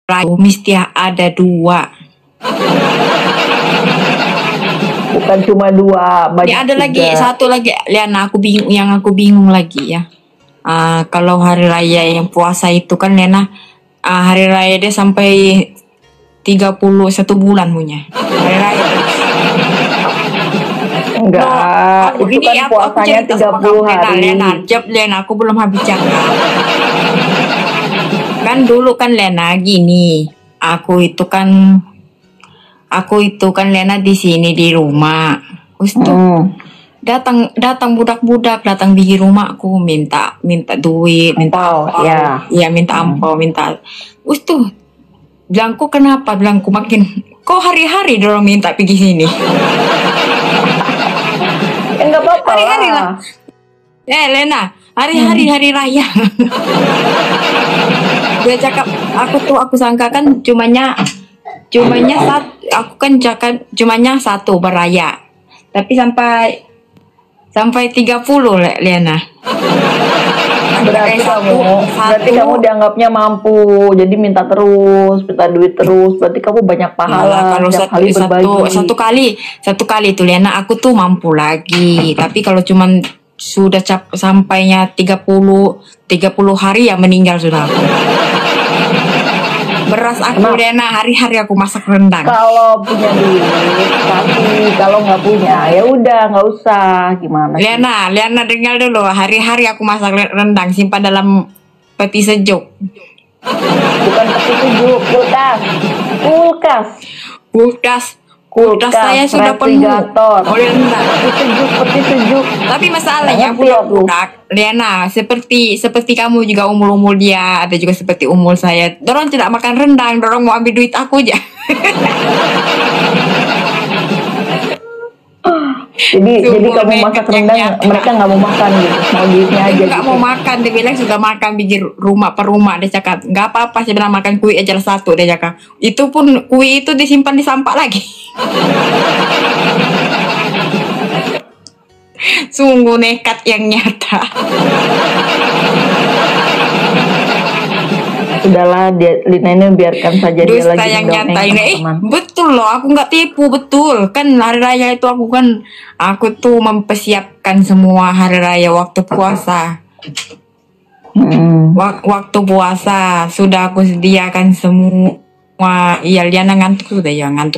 raya mesti ada dua. Bukan cuma dua, banyak Ya, ada juga. lagi satu lagi, Liana, aku bingung lagi ya. Kalau hari raya yang puasa itu kan Lena, hari raya dia sampai 31 bulan punya. Hari raya. Enggak, itu kan puasanya 30 hari. Lena, aku belum habis cakap. Kan dulu kan Lena gini, aku itu kan Lena di sini di rumah. Datang budak-budak datang di rumahku minta duit, minta Ampau, ya. Iya, minta ampau, minta. Tuh bilangku kenapa? Bilangku makin kok hari-hari dorong minta pergi sini. Enggak apa-apa Hari-hari lah. Lena, hari-hari hari raya. Gue cakap, aku sangka kan cumanya satu, aku kan cakap cumanya satu beraya. Tapi sampai 30 Lena. Berarti kamu dianggapnya mampu, jadi minta duit terus. Berarti kamu banyak pahala. Kalau satu kali itu Lena, aku tuh mampu lagi. Tapi kalau cuman sudah sampainya 30 hari ya meninggal sudah. Beras aku Lena, hari-hari aku masak rendang. Kalau punya duit, tapi kalau nggak punya ya udah nggak usah. Gimana sih? Liana dengar dulu, hari-hari aku masak rendang, simpan dalam peti sejuk. Bukan peti sejuk, kulkas saya sudah penuh. Peti sejuk. Tapi masalahnya budak Liana, seperti kamu juga umur dia, ada juga seperti umur saya. Dorong tidak makan rendang, dorong mau ambil duit aku aja. Jadi kamu masak rendang, mereka nggak mau makan gitu, mau duitnya aja. Nggak mau makan, dia bilang sudah makan biji rumah per rumah, dia cakap nggak apa-apa, saya bilang makan kue aja satu, dia cakap. Itu pun kue itu disimpan di sampah lagi. Sungguh nekat yang nyata. Sudahlah, Lina ini biarkan saja dia Dusta lagi yang nyata ini. teman. Betul loh, aku nggak tipu, betul. Kan hari raya itu aku tuh mempersiapkan semua hari raya waktu puasa. Waktu puasa sudah aku sediakan semua. Iya, Liana ngantuk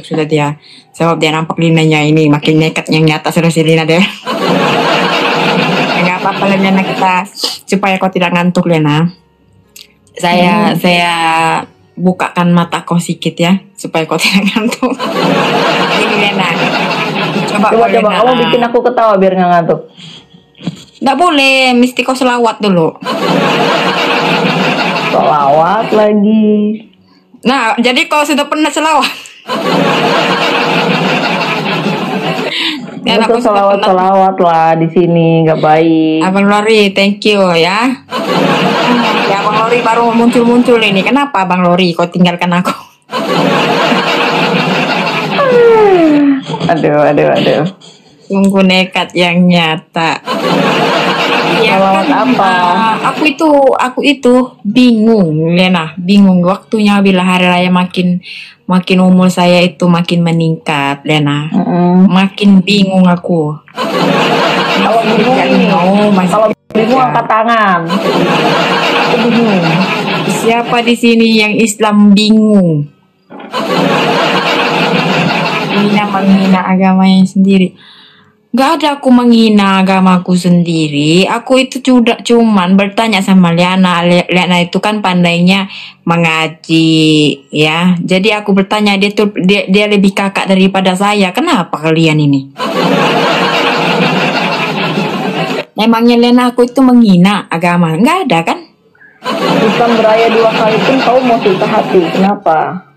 sudah dia. Sebab dia nampak Linanya ini makin nekat yang nyata sudah si Lina deh. Enggak apa-apa Liana, kita supaya kau tidak ngantuk Lina. Saya bukakan mata kau sedikit ya, supaya kau tidak ngantuk. Ini Lena. Coba kamu bikin aku ketawa biar nggak ngantuk. Nggak boleh, mesti kau selawat dulu. Selawat lagi. Nah, jadi kau sudah pernah selawat? Ya, aku selawat lah di sini, nggak baik. Abang Lori, thank you ya. Ya, Abang Lori baru muncul ini. Kenapa Abang Lori kau tinggalkan aku? Aduh. Sungguh nekat yang nyata. Ya kan, apa? Aku itu bingung, Lena. Bingung waktunya bila hari raya makin umur saya itu makin meningkat, Lena. Makin bingung aku. Kalau bingung angkat tangan. Aku bingung. Siapa di sini yang Islam bingung? Menghina agamanya sendiri. Gak ada aku menghina agamaku sendiri. Aku itu cuman bertanya sama Liana. Liana itu kan pandainya mengaji, ya. Jadi aku bertanya, dia lebih kakak daripada saya. Kenapa kalian ini? Emangnya Liana aku itu menghina agama? Nggak ada kan? Islam beraya 2 kali pun kau mau susah hati. Kenapa?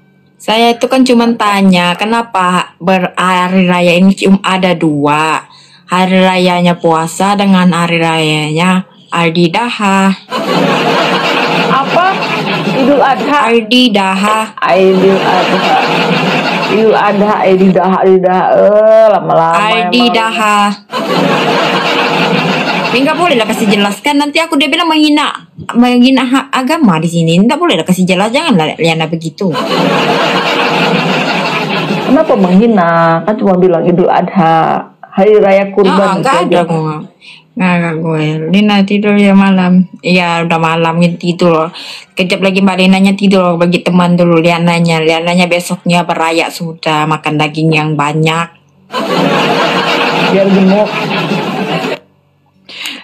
Saya itu kan cuma tanya, kenapa hari raya ini cuma ada 2? Hari rayanya puasa dengan hari rayanya Aididaha. Apa? Idul Adha. Lama-lama. Aididaha. Enggak boleh lah kasih jelaskan. Nanti aku dia bilang menghina hak agama di sini. Enggak boleh lah kasih jelas. Janganlah Liana begitu. Kenapa menghina? Kan cuma bilang Idul Adha, hari raya kurban. Enggak itu ada aja. gue. Nggak gue. Lina tidur ya malam. Iya udah malam tidur. Kejap lagi Mbak Linanya tidur. Bagi teman dulu Liananya. Liananya besoknya berayak sudah. Makan daging yang banyak. Biar gemuk.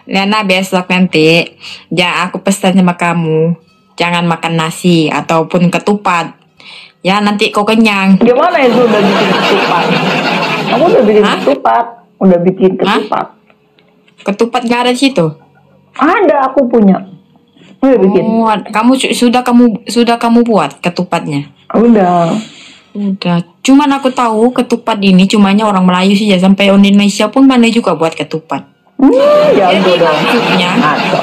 Liana besok nanti. Ya aku pesan sama kamu. Jangan makan nasi. Ataupun ketupat. Ya nanti kau kenyang. Gimana itu udah bikin ketupat? Kamu udah bikin Hah? ketupat? Udah bikin Hah? ketupat? Ketupat gak ada di situ. Ada, aku punya. Udah bikin. Oh, sudah kamu buat ketupatnya. Udah. Udah. Cuman aku tahu ketupat ini cumanya orang Melayu sih ya. Sampai Indonesia pun pandai juga buat ketupat. Jago Jadi dong. maksudnya, Ngaco.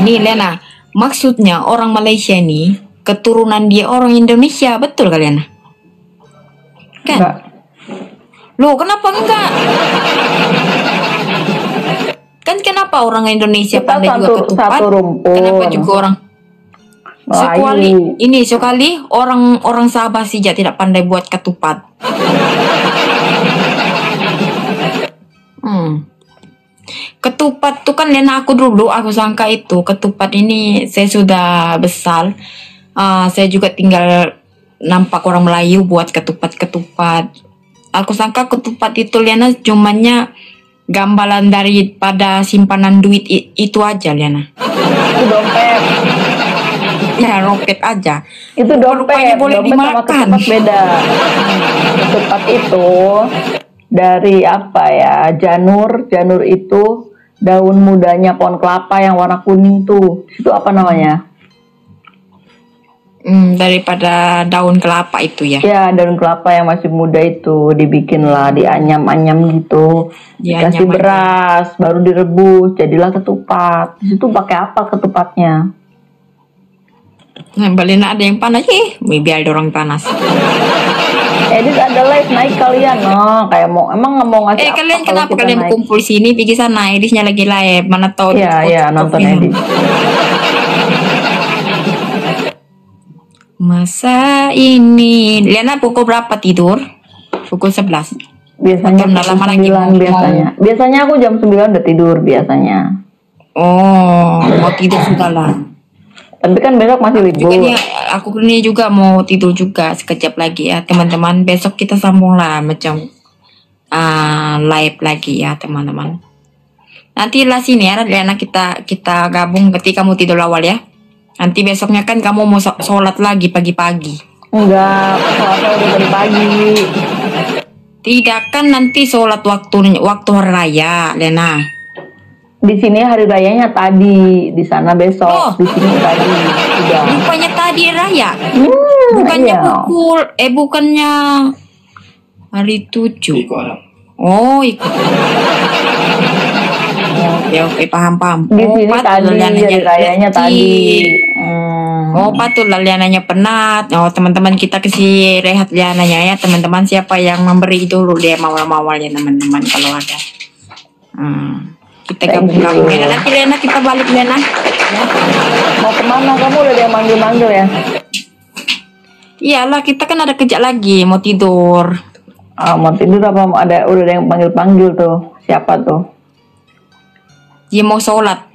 nih Lena, maksudnya orang Malaysia nih keturunan dia orang Indonesia, betul kalian? Kan? Enggak. Loh, kenapa enggak? Kan kenapa orang Indonesia Kita pandai juga ketupat? satu rumpun. Kenapa juga orang sekali orang Sabah sih tidak pandai buat ketupat. Ketupat tuh kan Lena, aku sangka itu ketupat ini saya sudah besar. Saya juga tinggal nampak orang Melayu buat ketupat. Aku sangka ketupat itu Lena cumanya gambaran daripada simpanan duit itu aja Lena. Itu dompet. Ya roket aja. Itu Rupanya dompet. boleh Dompet sama dimakan. ketupat beda. Ketupat itu dari apa ya? Janur itu daun mudanya pohon kelapa yang warna kuning tuh. Itu apa namanya? Daripada daun kelapa itu ya. Ya, daun kelapa yang masih muda itu dibikin lah, dianyam-anyam gitu. Dikasih Dianyam-anyam. beras, baru direbus, jadilah ketupat. Di situ pakai apa ketupatnya? Nah, Balena ada yang panas biar dorong panas. Edit ada live naik kalian, no. Kayak emang nggak mau ngasih apa Kalian kalau kenapa kita kalian naik? kumpul sini pergi sana? Edisnya lagi live, mana tahu. Iya, nonton Edit. Masa ini Liana pukul berapa tidur? Pukul 11. Biasanya Jam lama lagi 9 mau- biasanya. Biasanya aku jam 9 udah tidur biasanya. Oh, mau tidur sudah lah. Tapi kan besok masih Juga libur. nih, aku ini juga mau tidur juga sekejap lagi ya teman-teman. Besok kita sambung lah macam live lagi ya teman-teman. Nanti lah sini ya Liana kita gabung ketika kamu tidur awal ya. Nanti besoknya kan kamu mau sholat lagi pagi-pagi. Enggak, soalnya udah dari pagi. Tidak kan nanti sholat waktu hari raya Lena. Di sini hari rayanya tadi, di sana besok. Oh. Di sini tadi sudah. Bukannya tadi raya. Bukannya iya. bukannya hari 7. Oh, ikut. Oke, paham. Di sini patut tadi Liananya hari rayanya letih. tadi. Oh, patut Liananya penat. Oh, teman-teman kita kasih rehat Liananya ya. Teman-teman siapa yang memberi dulu dia mawar-mawarnya teman-teman kalau ada. Kita gabung-gabung. Nanti Liana kita balik Liana. Ya. Mau kemana? Kamu udah ada yang manggil-manggil ya? Iyalah, kita kan ada kerja lagi, mau tidur. Mau tidur apa udah ada yang panggil-panggil tuh? Siapa tuh? Dia mau sholat.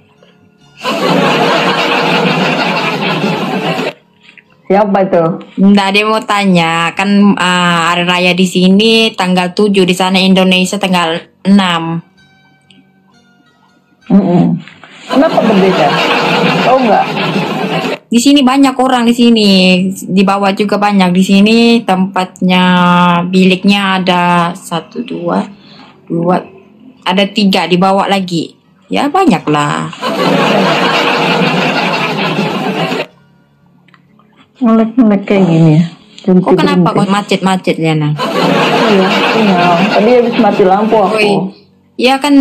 Siapa tuh? Nggak, dia mau tanya kan hari raya di sini tanggal 7, di sana Indonesia tanggal 6. Kenapa berbeda? Tahu nggak? Di sini banyak orang di sini, di bawah juga banyak di sini tempatnya biliknya ada 1, 2, ada 3 dibawa lagi. Ya banyak lah. Ngelek-ngelek kayak gini ya. Kok kenapa kok macet-macet Liana? Iya, sinyal. Tadi habis mati lampu aku. Oi, iya kan,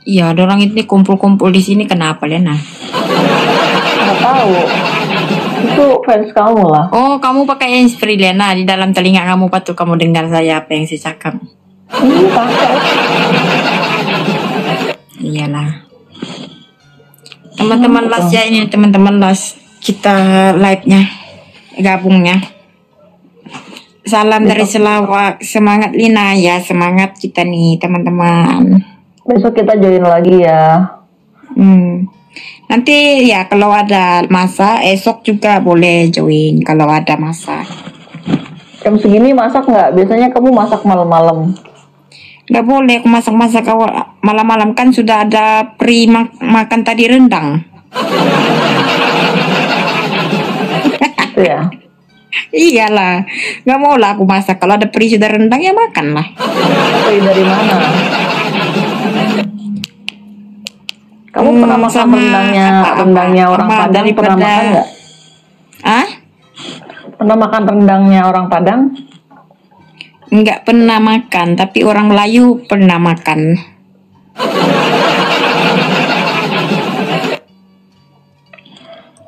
iya ada orang ini kumpul-kumpul di sini kenapa Liana? Nggak tahu. Itu fans kamu lah. Oh, kamu pakai handsfree Liana, di dalam telinga kamu patut kamu dengar saya apa yang saya cakap. Ini pakai. Iyalah. Teman-teman las ya, ini teman-teman las kita live-nya gabungnya. Salam dari Selawak, semangat Lina ya, semangat kita nih teman-teman. Besok kita join lagi ya. Nanti ya kalau ada masa esok juga boleh join kalau ada masa. Jam segini masak nggak? Biasanya kamu masak malam-malam. Nggak boleh aku masak-masak malam-malam, kan sudah ada makan tadi rendang. Itu ya. Iyalah, nggak mau lah aku masak. Kalau ada sudah rendang ya makan lah. Peri dari mana? Kamu pernah makan sama rendangnya orang apa Padang? Pernah makan nggak? Pernah makan rendangnya orang Padang? Nggak pernah makan, tapi orang Melayu pernah makan.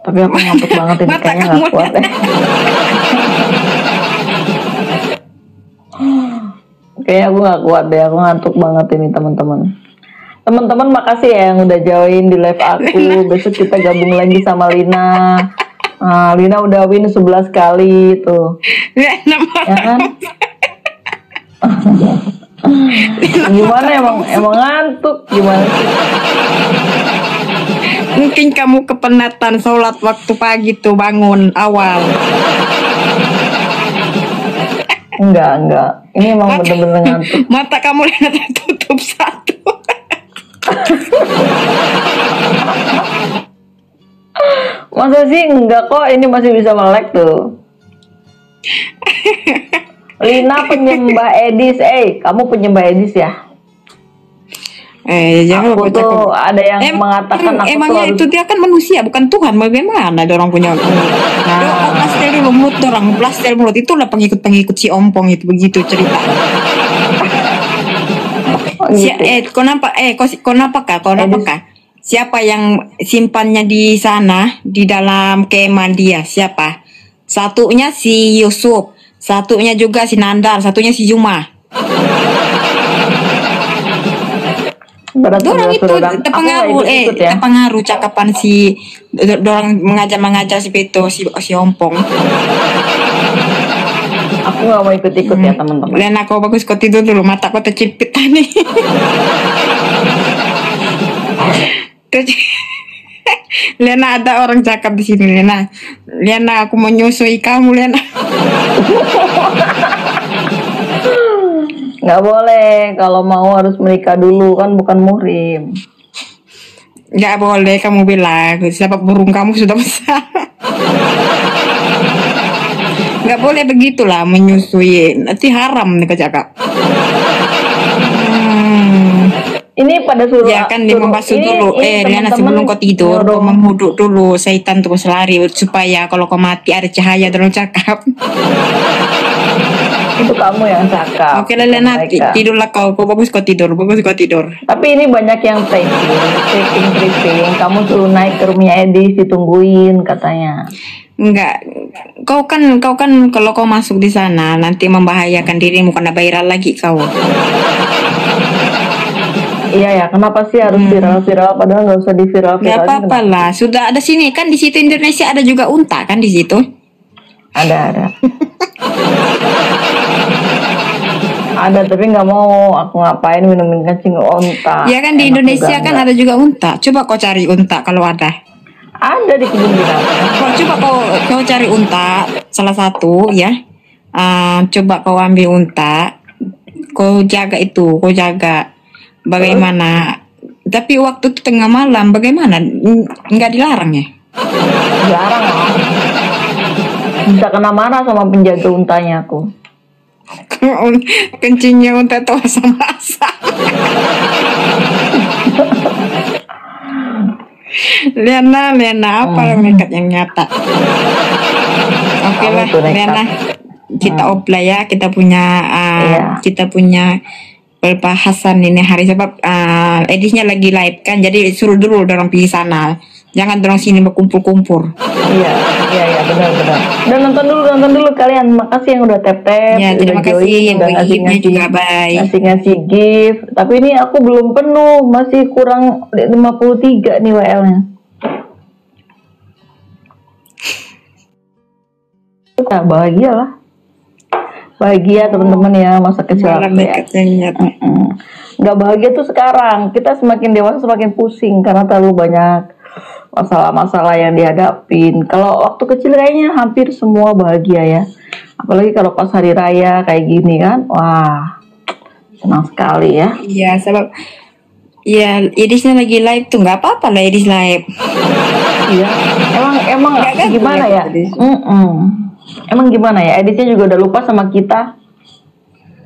Tapi aku ngantuk banget ini, kayaknya nggak kuat deh. Kayaknya aku nggak kuat deh, aku ngantuk banget ini teman-teman. Teman-teman makasih ya yang udah join di live aku. Besok kita gabung lagi sama Lina. Lina udah win 11 kali tuh. Ya kan? Gimana emang ngantuk gimana sih? Mungkin kamu kepenatan sholat waktu pagi tuh bangun awal. Enggak. Ini emang bener-bener ngantuk. Mata kamu lihat tutup satu. Masa sih enggak kok, ini masih bisa melek tuh. Lina penyembah Edis, kamu penyembah Edis ya? Jangan aku tuh ada yang mengatakan aku emangnya tuh itu dia kan manusia bukan Tuhan, bagaimana ada orang punya plaster dulu mulut orang, plaster mulut itu lah pengikut si ompong itu begitu cerita. gitu. Kenapa siapa yang simpannya di sana di dalam kemah dia, siapa? Satunya si Yusuf, satunya juga si Nandar, satunya si Juma. Dorang itu terpengaruh cakapan si dorang mengajar si Peto si Ompong. Aku nggak mau ikut-ikut ya teman-teman. Lena kau bagus, kau tidur dulu, mata kau tercipit tadi. Lena, ada orang cakap di sini, Lena. Lena, aku mau nyusui kamu, Lena. Nggak boleh, kalau mau harus menikah dulu, kan bukan muhrim. Nggak boleh kamu bilang, sebab burung kamu sudah besar. Nggak boleh begitulah menyusui, nanti haram nih kau cakap. Ini pada suruh ya kan dia membasuh dulu. Liana sebelum kau tidur kau memuduk dulu, setan terus lari supaya kalau kau mati ada cahaya dalam cakap. Itu kamu yang cakap. Oke lah Liana, tidurlah kau bagus kau tidur. Tapi ini banyak yang tripping. Kamu suruh naik ke rumahnya Edis, ditungguin katanya. Enggak, kau kan kalau kau masuk di sana nanti membahayakan dirimu karena viral lagi kau. Iya ya, kenapa sih harus viral-viral padahal nggak usah di-viral-viralin? Gak apa-apa lah, sudah ada sini kan, di situ Indonesia ada juga unta kan di situ. Ada. Ada, tapi nggak mau aku ngapain minumin kencing unta. Ya kan di Indonesia kan ada juga unta. Coba kau cari unta kalau ada. Ada di kebun binatang. Coba kau cari unta salah satu ya. Coba kau ambil unta, kau jaga. Bagaimana? Tapi waktu itu tengah malam, bagaimana? Nggak dilarang ya? Dilarang loh. Bisa kena marah sama penjaga untanya aku. Kencingnya unta tuh asam-asam. Liana, apa yang nekat yang nyata? Oke lah, Liana. Kita opla ya, kita punya perbahasan ini hari sebab Edisnya lagi live kan, jadi suruh dulu dorong pergi sana, jangan dorong sini berkumpul-kumpul. Iya benar-benar. Dan nonton dulu kalian. Makasih yang udah tap, Ya, udah terima kasih join, yang udah bagi giftnya juga, bye. ngasih gift. Tapi ini aku belum penuh, masih kurang 53 nih WL-nya. Nah, bahagia lah. Bahagia teman-teman ya, masa kecil aku ya. Nggak bahagia tuh sekarang. Kita semakin dewasa semakin pusing karena terlalu banyak masalah-masalah yang dihadapin. Kalau waktu kecil kayaknya hampir semua bahagia ya. Apalagi kalau pas hari raya kayak gini kan. Wah, senang sekali ya. Iya, sebab ya Idisnya lagi live tuh nggak apa-apa lah Idis live. Iya, emang gimana ya? Emang gimana ya? Editnya juga udah lupa sama kita.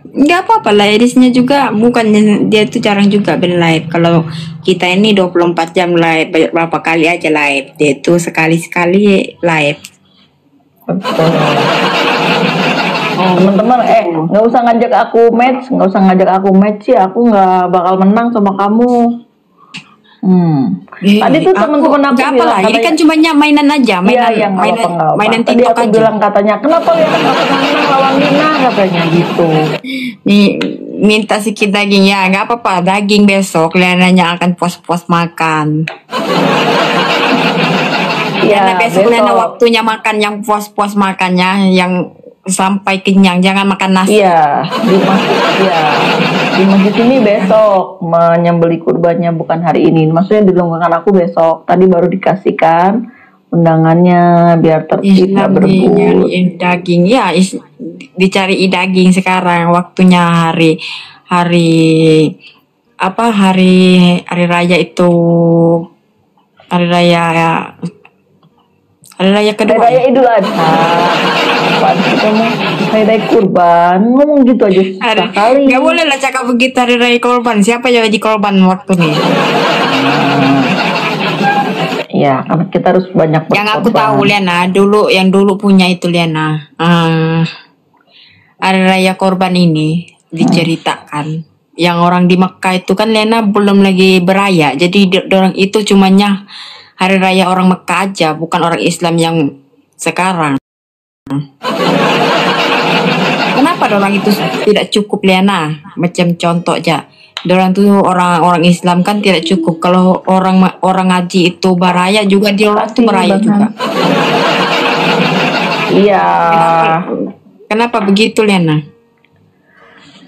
Nggak apa-apa lah Idisnya juga, bukan dia tuh jarang juga live. Kalau kita ini 24 jam live, berapa kali aja live. Dia tuh sekali-sekali live. Betul. Oh, teman-teman, nggak usah ngajak aku match sih. Aku nggak bakal menang sama kamu. Tadi tuh teman-teman aku bilang, ini kan cuma mainan aja, mainan tadi TikTok aku aja. bilang katanya, kenapa ya nggak pernah menang lawan Lina katanya gitu. Nih minta sedikit daging ya, nggak apa-apa, daging besok Liananya akan pos-pos makan. Ya, Karena besok Liana waktunya makan yang pos-pos makannya, yang sampai kenyang, jangan makan nasi. Iya, di masjid ini besok menyembeli kurbannya, bukan hari ini. Maksudnya di lingkungan aku besok. Tadi baru dikasihkan undangannya biar tertib nggak berebut. Daging ya, dicari daging sekarang. Waktunya hari raya itu, hari raya kedua. Hari raya Idul Adha. Kamu hari raya kurban ngomong gitu aja sekali. Gak boleh lah cakap begitu hari raya korban. Siapa yang jadi korban waktu nih? Ya, karena kita harus banyak berkorban. Yang aku tahu Liana, yang dulu punya itu Liana. Hari raya korban ini diceritakan. Yang orang di Mekah itu kan Liana belum lagi beraya. Jadi orang itu cumanya hari raya orang Mekah aja, bukan orang Islam yang sekarang. Kenapa orang itu tidak cukup Liana? Macam contoh aja, orang tuh orang Islam kan tidak cukup. Kalau orang ngaji itu beraya juga, dia orang tuh beraya juga. Iya. Kenapa begitu Liana?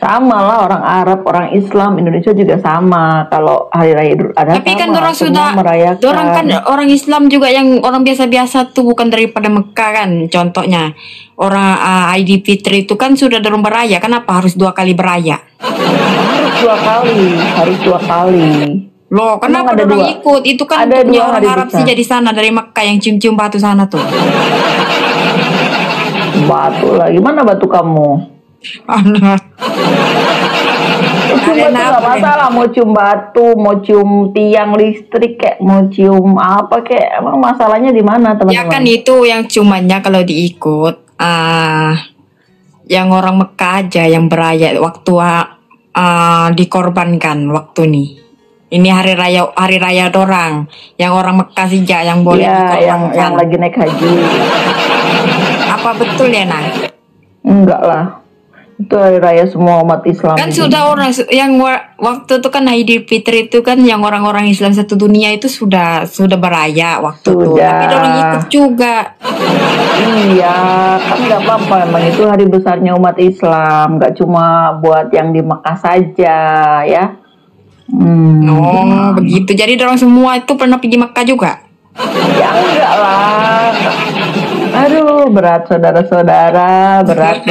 Sama lah, orang Arab, orang Islam, Indonesia juga sama. Kalau hari raya Idul Adha tapi kan orang sudah merayakan. Orang kan orang Islam juga yang orang biasa-biasa tuh, bukan daripada Mekah kan. Contohnya orang ID Fitri itu kan sudah dorong beraya. Kenapa harus 2 kali beraya? Harus dua kali. Loh, kenapa orang ikut? Itu kan ada punya orang Arab sih jadi sana dari Mekah yang cium-cium batu sana tuh. Batu lah, gimana batu kamu? Cium batu nggak masalah, mau cium batu, mau cium tiang listrik, kayak mau cium apa kayak, emang masalahnya di mana teman-teman? Ya kan itu yang cumannya kalau diikut, yang orang Mekah aja yang beraya waktu dikorbankan waktu nih. Ini hari raya dorang, yang orang Mekah saja yang boleh dikorbankan. Yang lagi naik haji. Apa betul ya Nah? Enggak lah. Itu hari raya semua umat Islam. Kan sudah orang yang waktu itu kan Idul Fitri itu kan yang orang-orang Islam satu dunia itu sudah beraya waktu itu. Tapi orang ikut juga. Iya, kan nggak apa-apa. Memang itu hari besarnya umat Islam. Nggak cuma buat yang di Mekah saja, ya. Oh, begitu. Jadi orang semua itu pernah pergi Mekah juga? Ya enggak lah. Aduh, berat saudara-saudara, berat.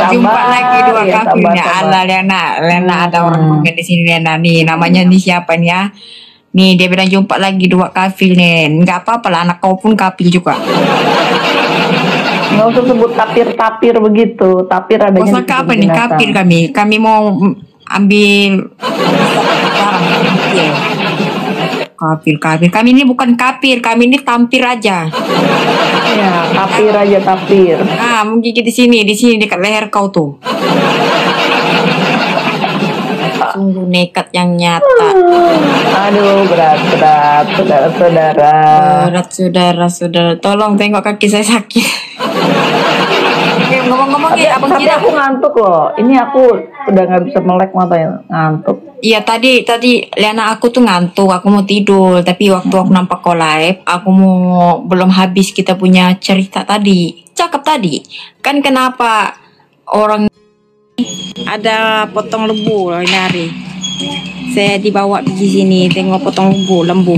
Jumpa lagi 2 kafirnya. Ala Lena ada orang di sini Lena nih. Namanya nih siapa nih ya? Nih dia bilang jumpa lagi 2 kafir nih. Enggak apa-apa lah, anak kau pun kafir juga. Nggak usah sebut tapir begitu. Tapir adanya di apa nih kafir kami? Kami mau ambil kafir. Kami ini bukan kafir, kami ini tampir aja. Ya, tapir. Menggigit di sini dekat leher kau tuh. Sungguh nekat yang nyata. Aduh, berat saudara-saudara. Berat saudara-saudara. Tolong tengok kaki saya sakit. Oke, ngomong-ngomong ya, Abang Tapi Cida. aku ngantuk loh. Ini aku udah nggak bisa melek matanya, ngantuk. Iya tadi Liana aku tuh ngantuk, aku mau tidur. Tapi waktu aku nampak kau live, aku mau belum habis kita punya cerita tadi. Cakep tadi. Kan kenapa orang ada potong lembu ini hari. Saya dibawa pergi sini tengok potong lembu.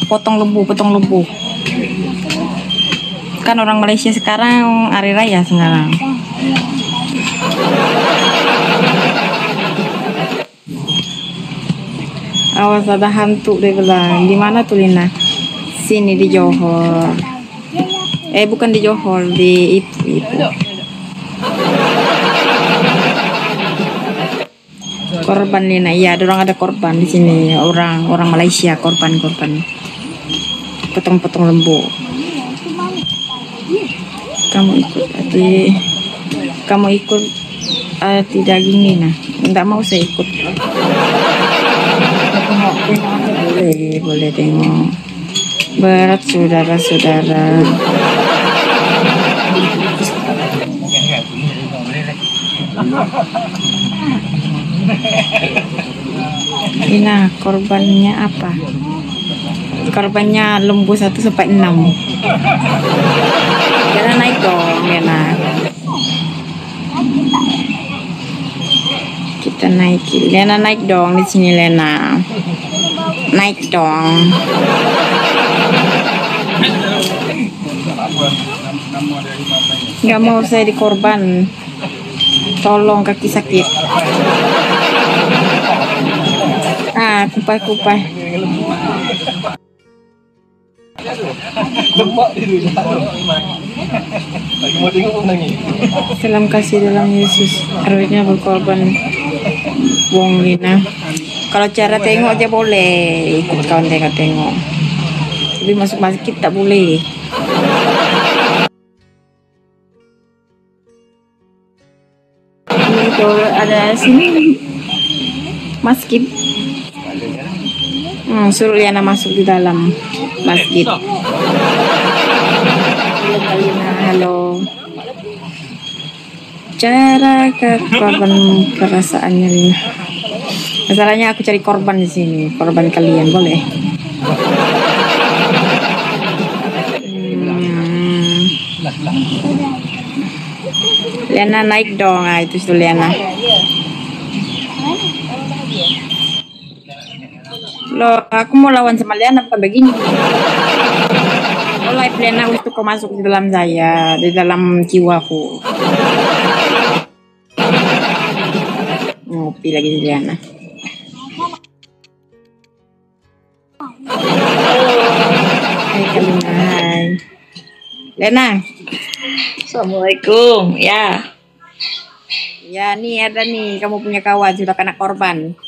Potong lembu. Kan orang Malaysia sekarang hari raya sekarang. Awas ada hantu dia bilang. Di mana tuh Lina? Sini di Johor. Bukan di Johor, di itu. Korban Lina. Iya, ada korban di sini. Orang Malaysia korban. Potong lembu. Kamu ikut tidak gini nah. Enggak mau saya ikut. Tengok aja boleh tengok. Berat saudara-saudara. Ini korbannya apa? Korbannya lembu 1-6. Jangan naik dong, Lena. Kita naik, Lena naik dong di sini Lena. Naik dong. Nggak mau saya dikorban. Tolong kaki sakit. Kupai. Salam kasih dalam Yesus. Arwahnya berkorban. Wong Lina. Kalau cara tengok aja boleh, ikut kawan tengok. Tapi masuk masjid tak boleh. Ini kalau ada sini masjid. Suruh Liana masuk di dalam masjid. Halo. Cara ke korban perasaannya Lina. Masalahnya aku cari korban di sini. Korban kalian boleh. Liana naik dong. Itu tuh Liana. Loh, aku mau lawan sama Liana bukan begini. Oh, live Liana untuk kau masuk di dalam saya, di dalam jiwaku. Ngopi lagi di Liana. Hai Kalina, hai. Liana. Assalamualaikum, ya. Ya, nih ada nih, kamu punya kawan sudah kena korban.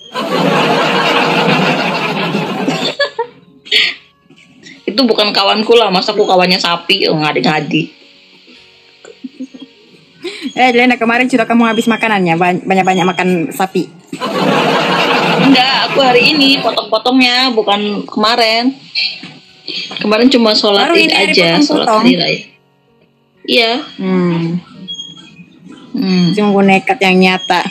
Itu bukan kawanku lah, masa aku kawannya sapi, ngadi-ngadi. Lena, kemarin sudah kamu habis makanannya, banyak-banyak makan sapi. Enggak, aku hari ini potong-potongnya, bukan kemarin. Kemarin cuma sholat id aja, sholat hari raya. Iya. Sungguh nekat yang nyata.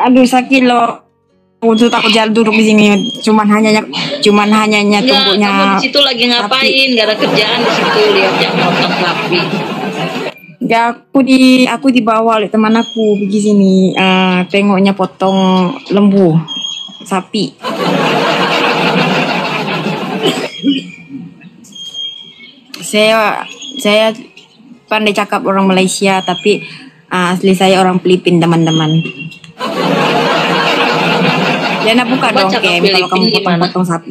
Aduh sakit loh. Untuk aku jalan duduk di sini, cuman hanya tubuhnya. Kamu di situ lagi ngapain? Gak ada kerjaan di situ, lihat yang potong sapi. Ya aku dibawa oleh teman aku pergi sini, tengoknya potong lembu sapi. Saya pandai cakap orang Malaysia, tapi asli saya orang Filipina teman-teman. Liana buka dong Kem kalau kamu potong sapi.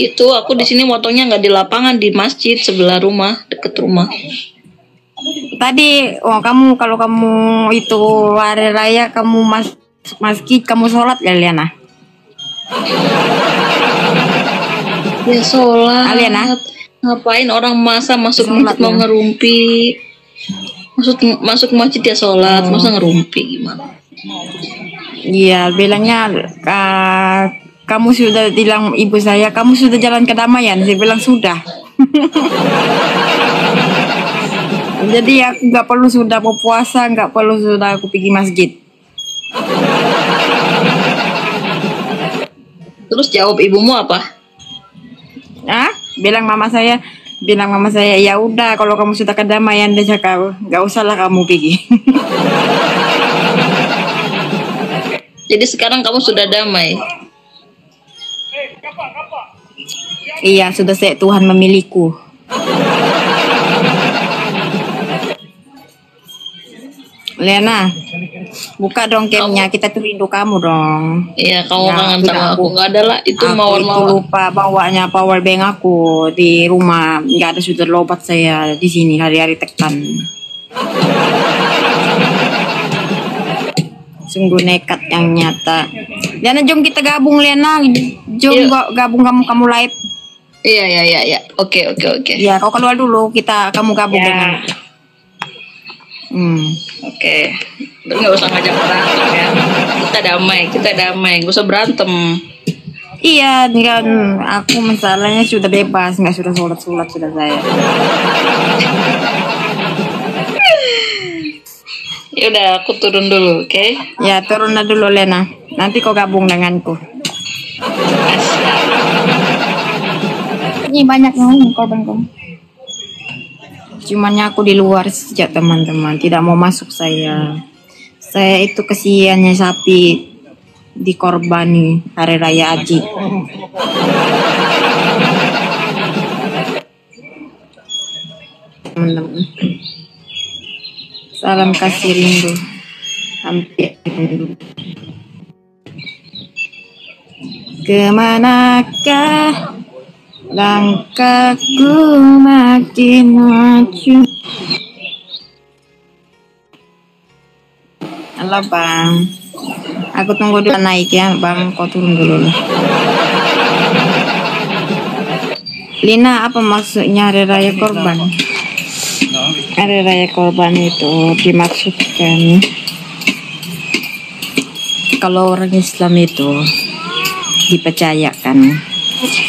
Itu aku di sini motongnya nggak di lapangan, di masjid sebelah rumah, deket rumah. Tadi kalau kamu itu hari raya kamu masjid kamu sholat ya Liana? Ya sholat. Liana? Ngapain orang masa masuk Sholat masjid mau ya. ngerumpi? Masuk masjid ya sholat, masa ngerumpi gimana? Iya, bilangnya kamu sudah bilang ibu saya, kamu sudah jalan kedamaian. Saya bilang sudah. Jadi aku nggak perlu sudah mau puasa, nggak perlu sudah aku pergi masjid. Terus jawab ibumu apa? Bilang mama saya, ya udah kalau kamu sudah kedamaian deh cakap, nggak usahlah kamu pergi. Jadi sekarang kamu sudah damai. Iya, sudah saya Tuhan memiliku. Lena, buka dong camnya, kita tuh rindu kamu dong. Iya, kamu Ya, kangen udah, sama aku. aku- Nggak ada lah, itu Aku itu mawar-mawar. lupa bawanya power bank aku di rumah, nggak ada sudah lobat saya di sini hari-hari tekan. Sungguh nekat yang nyata. Lena, jom kita gabung Lena, jom Yuk. gabung kamu live. Iya. Oke. Ya, kau keluar dulu, kamu gabung Ya. dengan. Oke. Terus nggak usah ngajak berantem ya. Kita damai. Nggak usah berantem. Iya, enggak, aku masalahnya sudah bebas, nggak sudah sholat sudah saya. Ya udah, aku turun dulu, oke? Ya, turun dulu Lena. Nanti kau gabung denganku. Asyik. Ini banyak yang korban kamu. Cuman aku di luar sejak teman-teman, tidak mau masuk saya. Saya itu kesiannya sapi dikorbani hari raya Haji. Teman-teman. Salam kasih rindu. Hampir rindu. Kemanakah langkahku makin maju? Halo bang, aku tunggu dulu naik ya bang, kau turun dulu lah. Lina, apa maksudnya hari raya korban? Hari raya korban itu dimaksudkan kalau orang Islam itu dipercayakan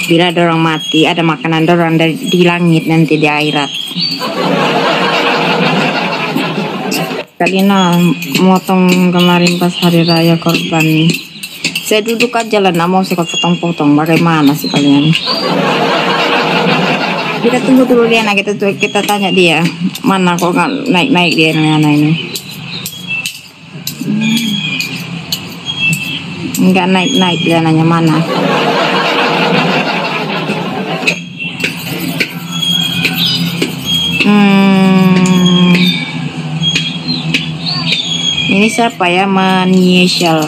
bila ada orang mati ada makanan orang di langit nanti di akhirat. Kalina motong kemarin pas hari raya korban, saya duduk aja lah, nggak mau saya potong-potong. Bagaimana sih kalian? Kita tunggu dulu dia, kita tanya dia mana kok nggak naik dia mana ini. Nggak naik dia nanya mana. Ini siapa ya, Maniesial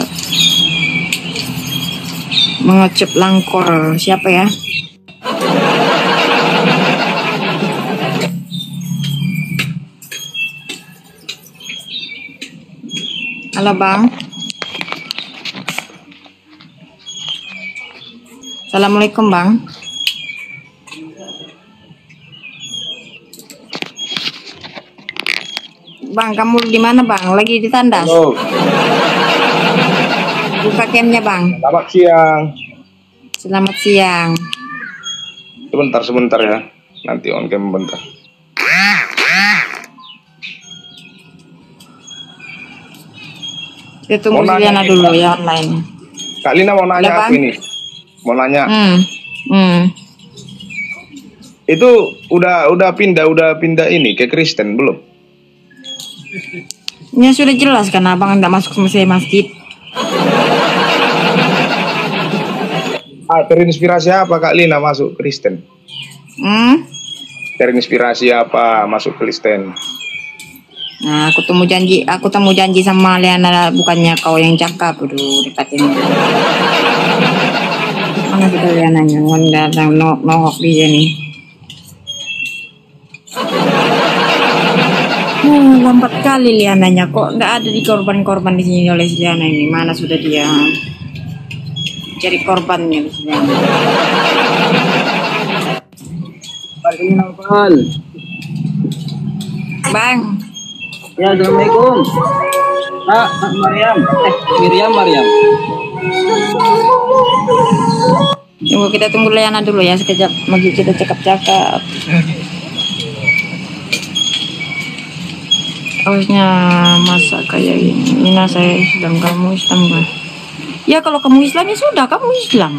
mengecup langkor, siapa ya? Halo bang. Assalamualaikum bang. Bang, kamu di mana bang? Lagi di tandas? Halo, Buka camnya bang. selamat siang. Selamat siang. Sebentar ya. Nanti on cam bentar. Kita tunggu Mau nanya Juliana nih, dulu Bang. ya online. Kak Lina mau nanya Bang. aku ini. Mau nanya. Hmm. Itu udah pindah ini ke Kristen belum? Ya sudah jelas kan abang tidak masuk sama saya masjid. Terinspirasi apa Kak Lina masuk Kristen? Terinspirasi apa masuk Kristen? Nah, aku temu janji sama Liana, bukannya kau yang cakap, aduh dekatin. Mana kita Liananya, nggak nongok di sini. Lambat kali Liananya, kok nggak ada di korban-korban di sini oleh si Liana ini. Mana sudah dia cari korbannya di sini. Bang, Ya, Assalamualaikum. Kak Mariam. Mariam. tunggu kita tunggu Liana dulu ya sekejap. Maju kita cakap-cakap. Harusnya masa kayak ini. Mina saya Islam, kamu Islam kan? Ya kalau kamu Islam ya sudah kamu Islam.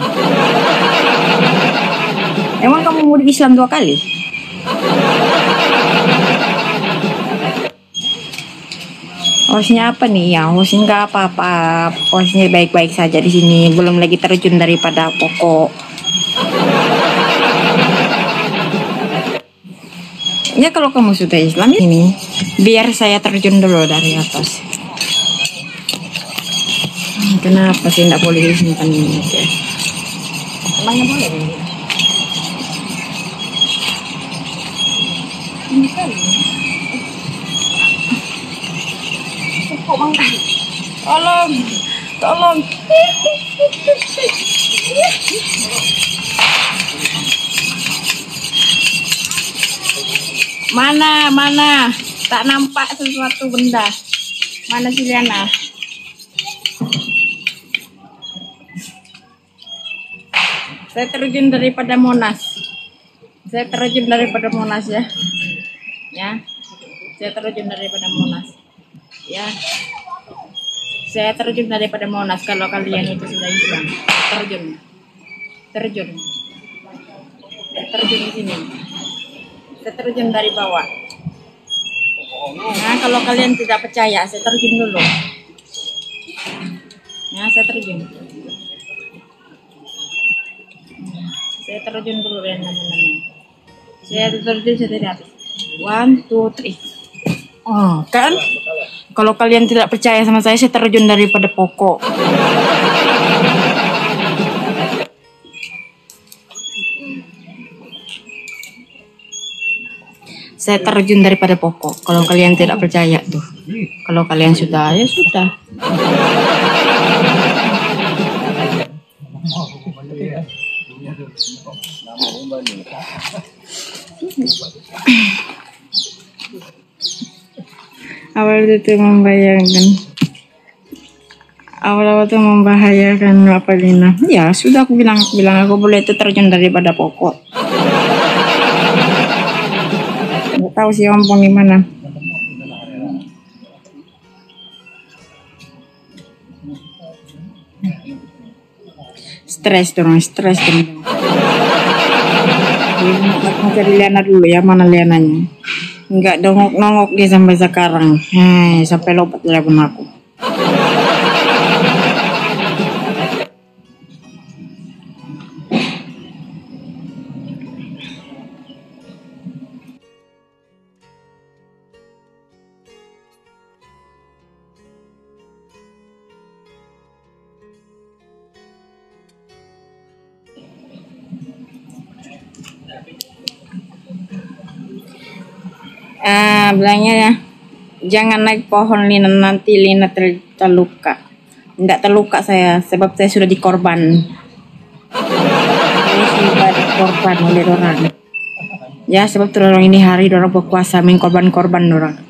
Emang kamu mau di Islam 2 kali? Hostnya apa nih ya? Hostnya nggak apa-apa. Hostnya baik-baik saja di sini. Belum lagi terjun daripada pokok. Ya kalau kamu sudah Islam ini, biar saya terjun dulu dari atas. Kenapa sih nggak boleh disimpan ini? Oke. Emangnya boleh? Ini kali. Tolong. Mana? Tak nampak sesuatu benda. Mana si Liana? Saya terjun daripada Monas. Ya. Saya terjun daripada Monas. Ya. Saya terjun daripada Monas kalau kalian itu sudah Islam. Terjun di sini. Saya terjun dari bawah. Nah, kalau kalian tidak percaya, saya terjun dulu. Ya, saya terjun. Saya terjun dulu ya teman-teman. Saya dari atas. 1, 2, 3. Oh, kan? Kalau kalian tidak percaya sama saya terjun daripada pokok. Saya terjun daripada pokok. Kalau kalian tidak percaya tuh. Kalau kalian sudah, ya sudah. Awal itu membahayakan apa Lina? Ya sudah aku bilang aku boleh itu terjun daripada pokok. Nggak tahu sih ompong gimana. Stres dong. Aku cari Liana dulu ya, mana Liananya? Enggak nongok dia sampai sekarang. Sampai lompat telepon aku. Bilangnya ya, jangan naik pohon Lina, nanti Lina terluka. Tidak terluka saya, sebab saya sudah dikorban. Saya sudah dikorban oleh orang. Ya, sebab orang ini hari orang berkuasa mengkorban-korban orang.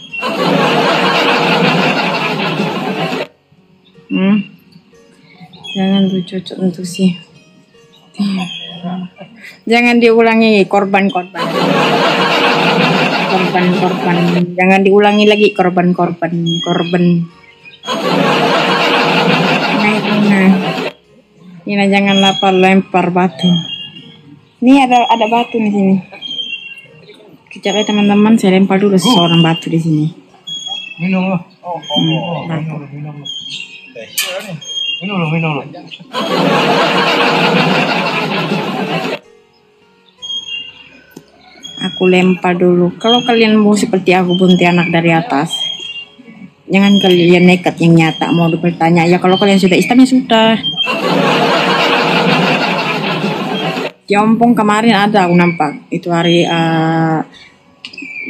Jangan tuh cocok untuk sih. Jangan diulangi korban-korban. Jangan diulangi lagi korban. Nah, jangan lempar batu. Ini ada batu di sini. Kejap ya teman-teman, saya lempar dulu seorang batu di sini. Minum loh. Minum. Aku lempar dulu. Kalau kalian mau seperti aku bunti anak dari atas, jangan kalian nekat yang nyata mau bertanya. Ya kalau kalian sudah Islam ya sudah. Jompong kemarin ada aku nampak itu hari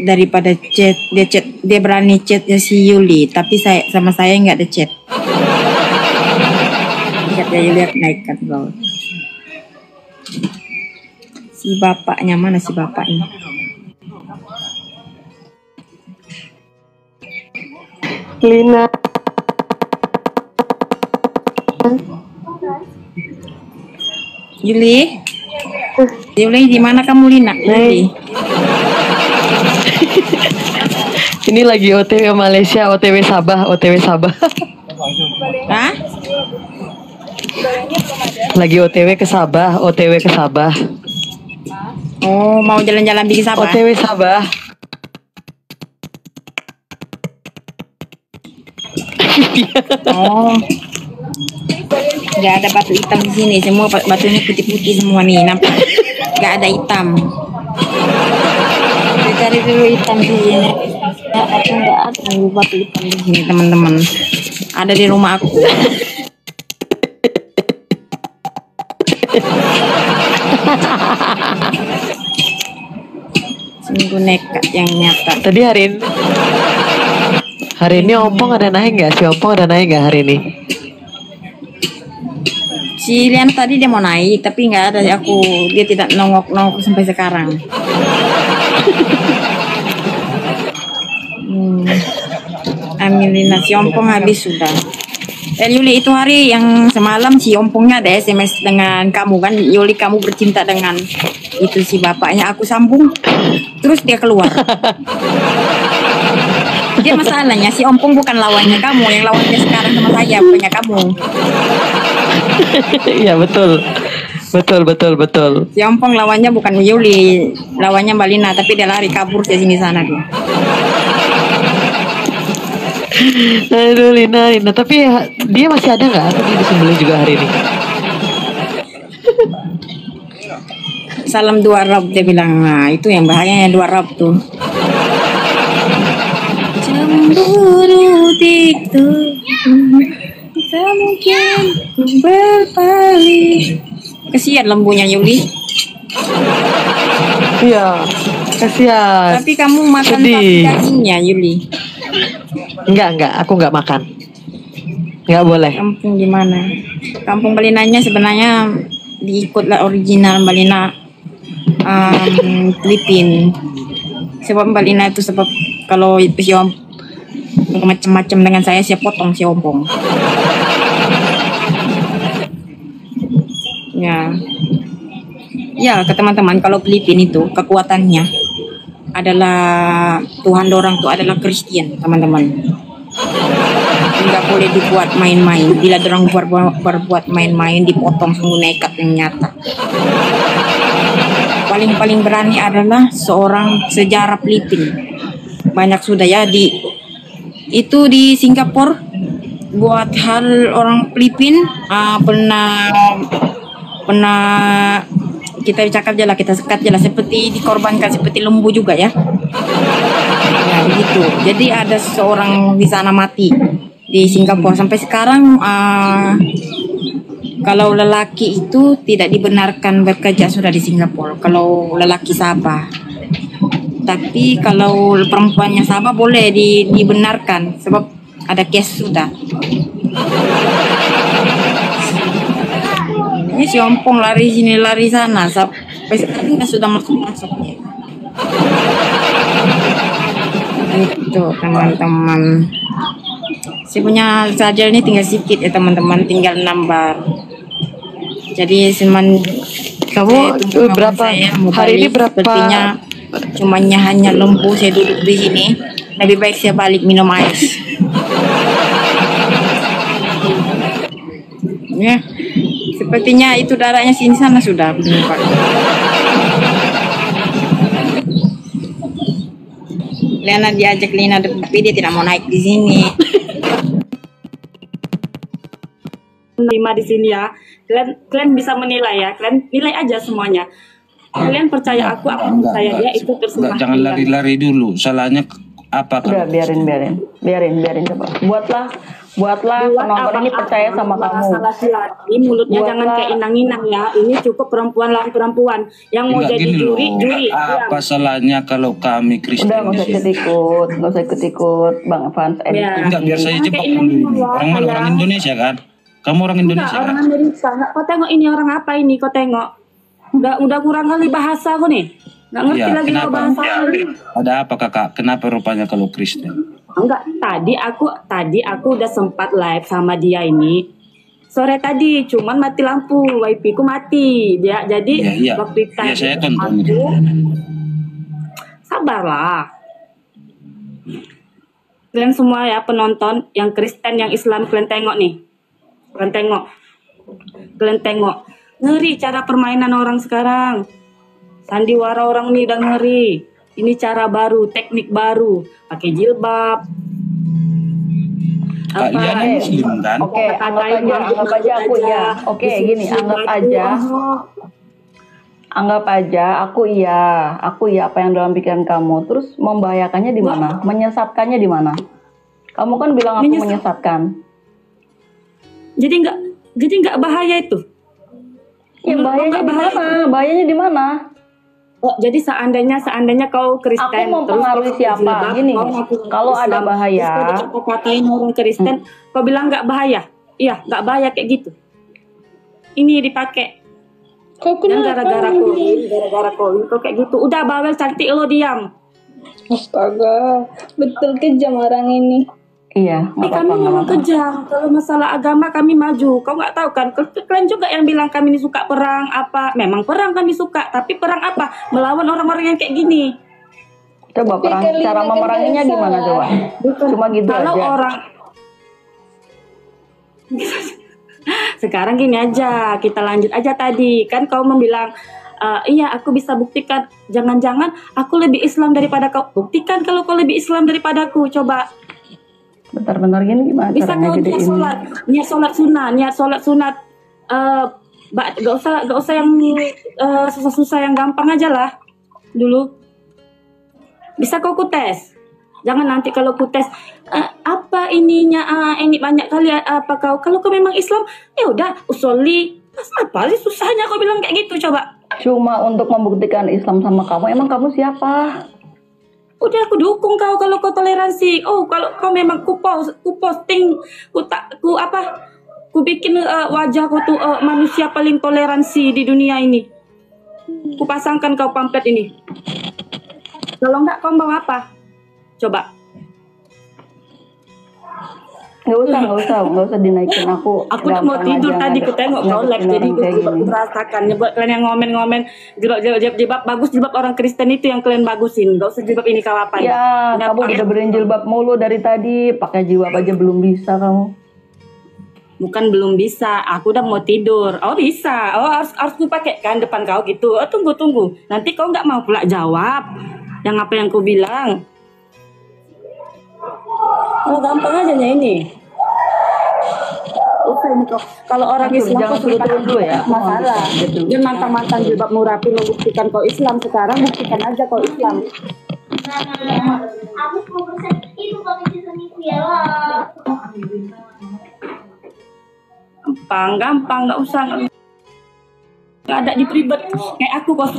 daripada dia berani chatnya si Yuli, tapi sama saya nggak ada chat. Chatnya Yuli naik kan bawah. Si bapaknya mana si bapaknya? Lina. Yuli, Yuli di mana kamu Lina? Yuli. Ini lagi OTW Malaysia, OTW Sabah, OTW Sabah. Hah? Lagi OTW ke Sabah, OTW ke Sabah. Oh, mau jalan-jalan di Sabah? OTW Sabah. Oh. Gak ada batu hitam di sini, semua batunya putih-putih semua nih, nampak? Gak ada hitam. Kita cari dulu hitam di sini. Ya, aku nggak ada batu hitam di sini, teman-teman. Ada di rumah aku. Sungguh nekat yang nyata. Tadi hari ini Ompong ada naik nggak? Si Ompong ada naik nggak hari ini? Si Lian tadi dia mau naik, tapi nggak ada aku. Dia tidak nongok sampai sekarang. Amilina si Ompong habis sudah. Yuli, itu hari yang semalam si Ompongnya ada SMS dengan kamu kan? Yuli, kamu bercinta dengan itu si bapaknya. Aku sambung, terus dia keluar. Dia masalahnya si Ompong bukan lawannya kamu, yang lawannya sekarang sama saya, bukannya kamu. Iya betul. Si Ompong lawannya bukan Yuli, lawannya Mbak Lina, tapi dia lari kabur ke sini sana dia. Aduh Lina, tapi dia masih ada nggak? Atau dia disembelih juga hari ini? Salam dua Rob, dia bilang. Nah, itu yang bahayanya dua Rob tuh. Cemburu itu tak mungkin berpaling. Kesian lembunya Yuli. Iya, kasihan. Tapi kamu makan dagingnya Yuli. Enggak, aku nggak makan. Nggak boleh. Kampung gimana? Kampung Balinanya sebenarnya diikutlah original Balina Filipin. Sebab Balina itu sebab kalau si macam-macam dengan saya potong si Ompong. Ya ke teman-teman, kalau Filipin itu kekuatannya adalah Tuhan dorang tuh adalah Kristen, teman-teman. Nggak boleh dibuat main-main. Bila dorang berbuat main-main, dipotong, sungguh nekat yang nyata. Paling berani adalah seorang sejarah Filipin. Banyak sudah ya di Singapura buat hal orang Filipin pernah kita cakap je lah, kita sekat je lah, seperti dikorbankan seperti lembu juga ya. Ya begitu. Jadi ada seorang di sana mati di Singapura sampai sekarang. Kalau lelaki itu tidak dibenarkan bekerja sudah di Singapura. Kalau lelaki Sabah. Tapi kalau perempuannya Sabah boleh dibenarkan sebab ada case sudah. Ini si Ompong lari sini lari sana sampai sekarang sudah masuk. Itu teman-teman. Saya punya charger ini tinggal sedikit ya teman-teman, tinggal nambah. Jadi kamu berapa hari ini berapa? Sepertinya cumanya hanya lembu. Saya duduk di sini. Lebih baik saya balik minum air. Ya, sepertinya itu darahnya sini sana sudah menimpa. Lena diajak Lina, tapi dia tidak mau naik di sini. Terima di sini ya. Kalian bisa menilai ya. Kalian nilai aja semuanya. Kalian percaya aku percaya dia, itu terserah. Jangan lari-lari dulu. Salahnya apa? Udah biarin coba. Buatlah penonton ini percaya sama kamu. Laki-laki mulutnya jangan kayak inang-inang ya. Ini cukup perempuan lawan perempuan. Yang mau jadi juri. Apa salahnya kalau kami Kristen? Udah nggak usah ikut Bang Fans. Enggak, biar saya jebak dulu. Orang mana? Orang Indonesia kan? Kamu orang Indonesia kan? Orang Amerika. Kau tengok ini orang apa ini? Kau tengok. Udah kurang kali bahasa aku nih. Nggak ngerti Iya, lagi kenapa? bahasa aku. Ada apa kakak? Kenapa rupanya kalau Kristen? Enggak, tadi aku udah sempat live sama dia ini. Sore tadi, cuman mati lampu, wifi ku mati. Jadi Iya. waktu Iya, tadi saya tonton. aku sabarlah. Kalian semua ya penonton yang Kristen, yang Islam, kalian tengok nih. Kalian tengok. Ngeri cara permainan orang sekarang. Sandiwara orang nih udah ngeri. Ini cara baru, teknik baru. Pakai jilbab. Kak Liana Muslim kan? Oke, anggap aja aku iya. Oke, gini, anggap aja aku iya apa yang dalam pikiran kamu. Terus membahayakannya di mana? Menyesatkannya di mana? Kamu kan bilang aku menyesatkan. Jadi nggak bahaya itu. Ya bahayanya di mana? Bahayanya di mana? Oh, jadi seandainya kau Kristen, Aku mempengaruhi siapa? Gini, kalau ada bahaya, terus kau katain orang Kristen, kau bilang nggak bahaya. Iya, nggak bahaya kayak gitu. Ini dipakai. Yang gara-gara kau kau kayak gitu. Udah bawel cantik lo diam. Astaga, betul kejam orang ini. iya, nggak Kami apa-apa. memang kejam. Kalau masalah agama kami maju. Kau nggak tahu kan? Kalian juga yang bilang kami ini suka perang apa? Memang perang kami suka, tapi perang apa? Melawan orang-orang yang kayak gini. Coba perang, cara memeranginya gimana coba? Cuma gitu Kalau aja. orang sekarang gini aja, kita lanjut aja tadi. Kan kau bilang, iya aku bisa buktikan. Jangan-jangan aku lebih Islam daripada kau. Buktikan kalau kau lebih Islam daripadaku. Coba. Bentar-bentar gini gimana Bisa caranya kau gedein? niat sholat sunat. Gak usah yang susah-susah, yang gampang aja lah dulu. Bisa kau tes. Jangan nanti kalau ku tes apa ininya ini banyak kali apa kalau kau memang Islam ya udah usoli. Mas apa sih susahnya kau bilang kayak gitu coba. Cuma untuk membuktikan Islam sama kamu. Emang kamu siapa? Udah aku dukung kau kalau kau toleransi. Oh kalau kau memang ku posting ku bikin wajahku tuh manusia paling toleransi di dunia ini. Ku pasangkan kau pamflet ini. Kalau enggak kau mau apa? Coba. Nggak usah dinaikin aku. Aku udah mau tidur tadi, ku tengok kau live jadi ku merasakan. Buat kalian yang ngomen-ngomen jilbab bagus, jilbab orang Kristen itu yang kalian bagusin. Gak usah jilbab ini kau apa Ya, kamu udah benerin jilbab mulu dari tadi. Pakai jilbab aja belum bisa kamu. Bukan belum bisa, aku udah mau tidur. Oh bisa, oh harus ku pakai kan depan kau gitu. Oh tunggu. Nanti kau nggak mau pula jawab yang apa yang ku bilang. Oh gampang aja ini. Kalau orang Islam Jangan kok turun dulu ya. masalah. Dia mantan jilbab murah pun membuktikan kau Islam, sekarang buktikan aja kau Islam. Aku 10% itu komisi seniku ya lah. Gampang, nggak usah. Nggak ada di pribadi. Kayak aku kok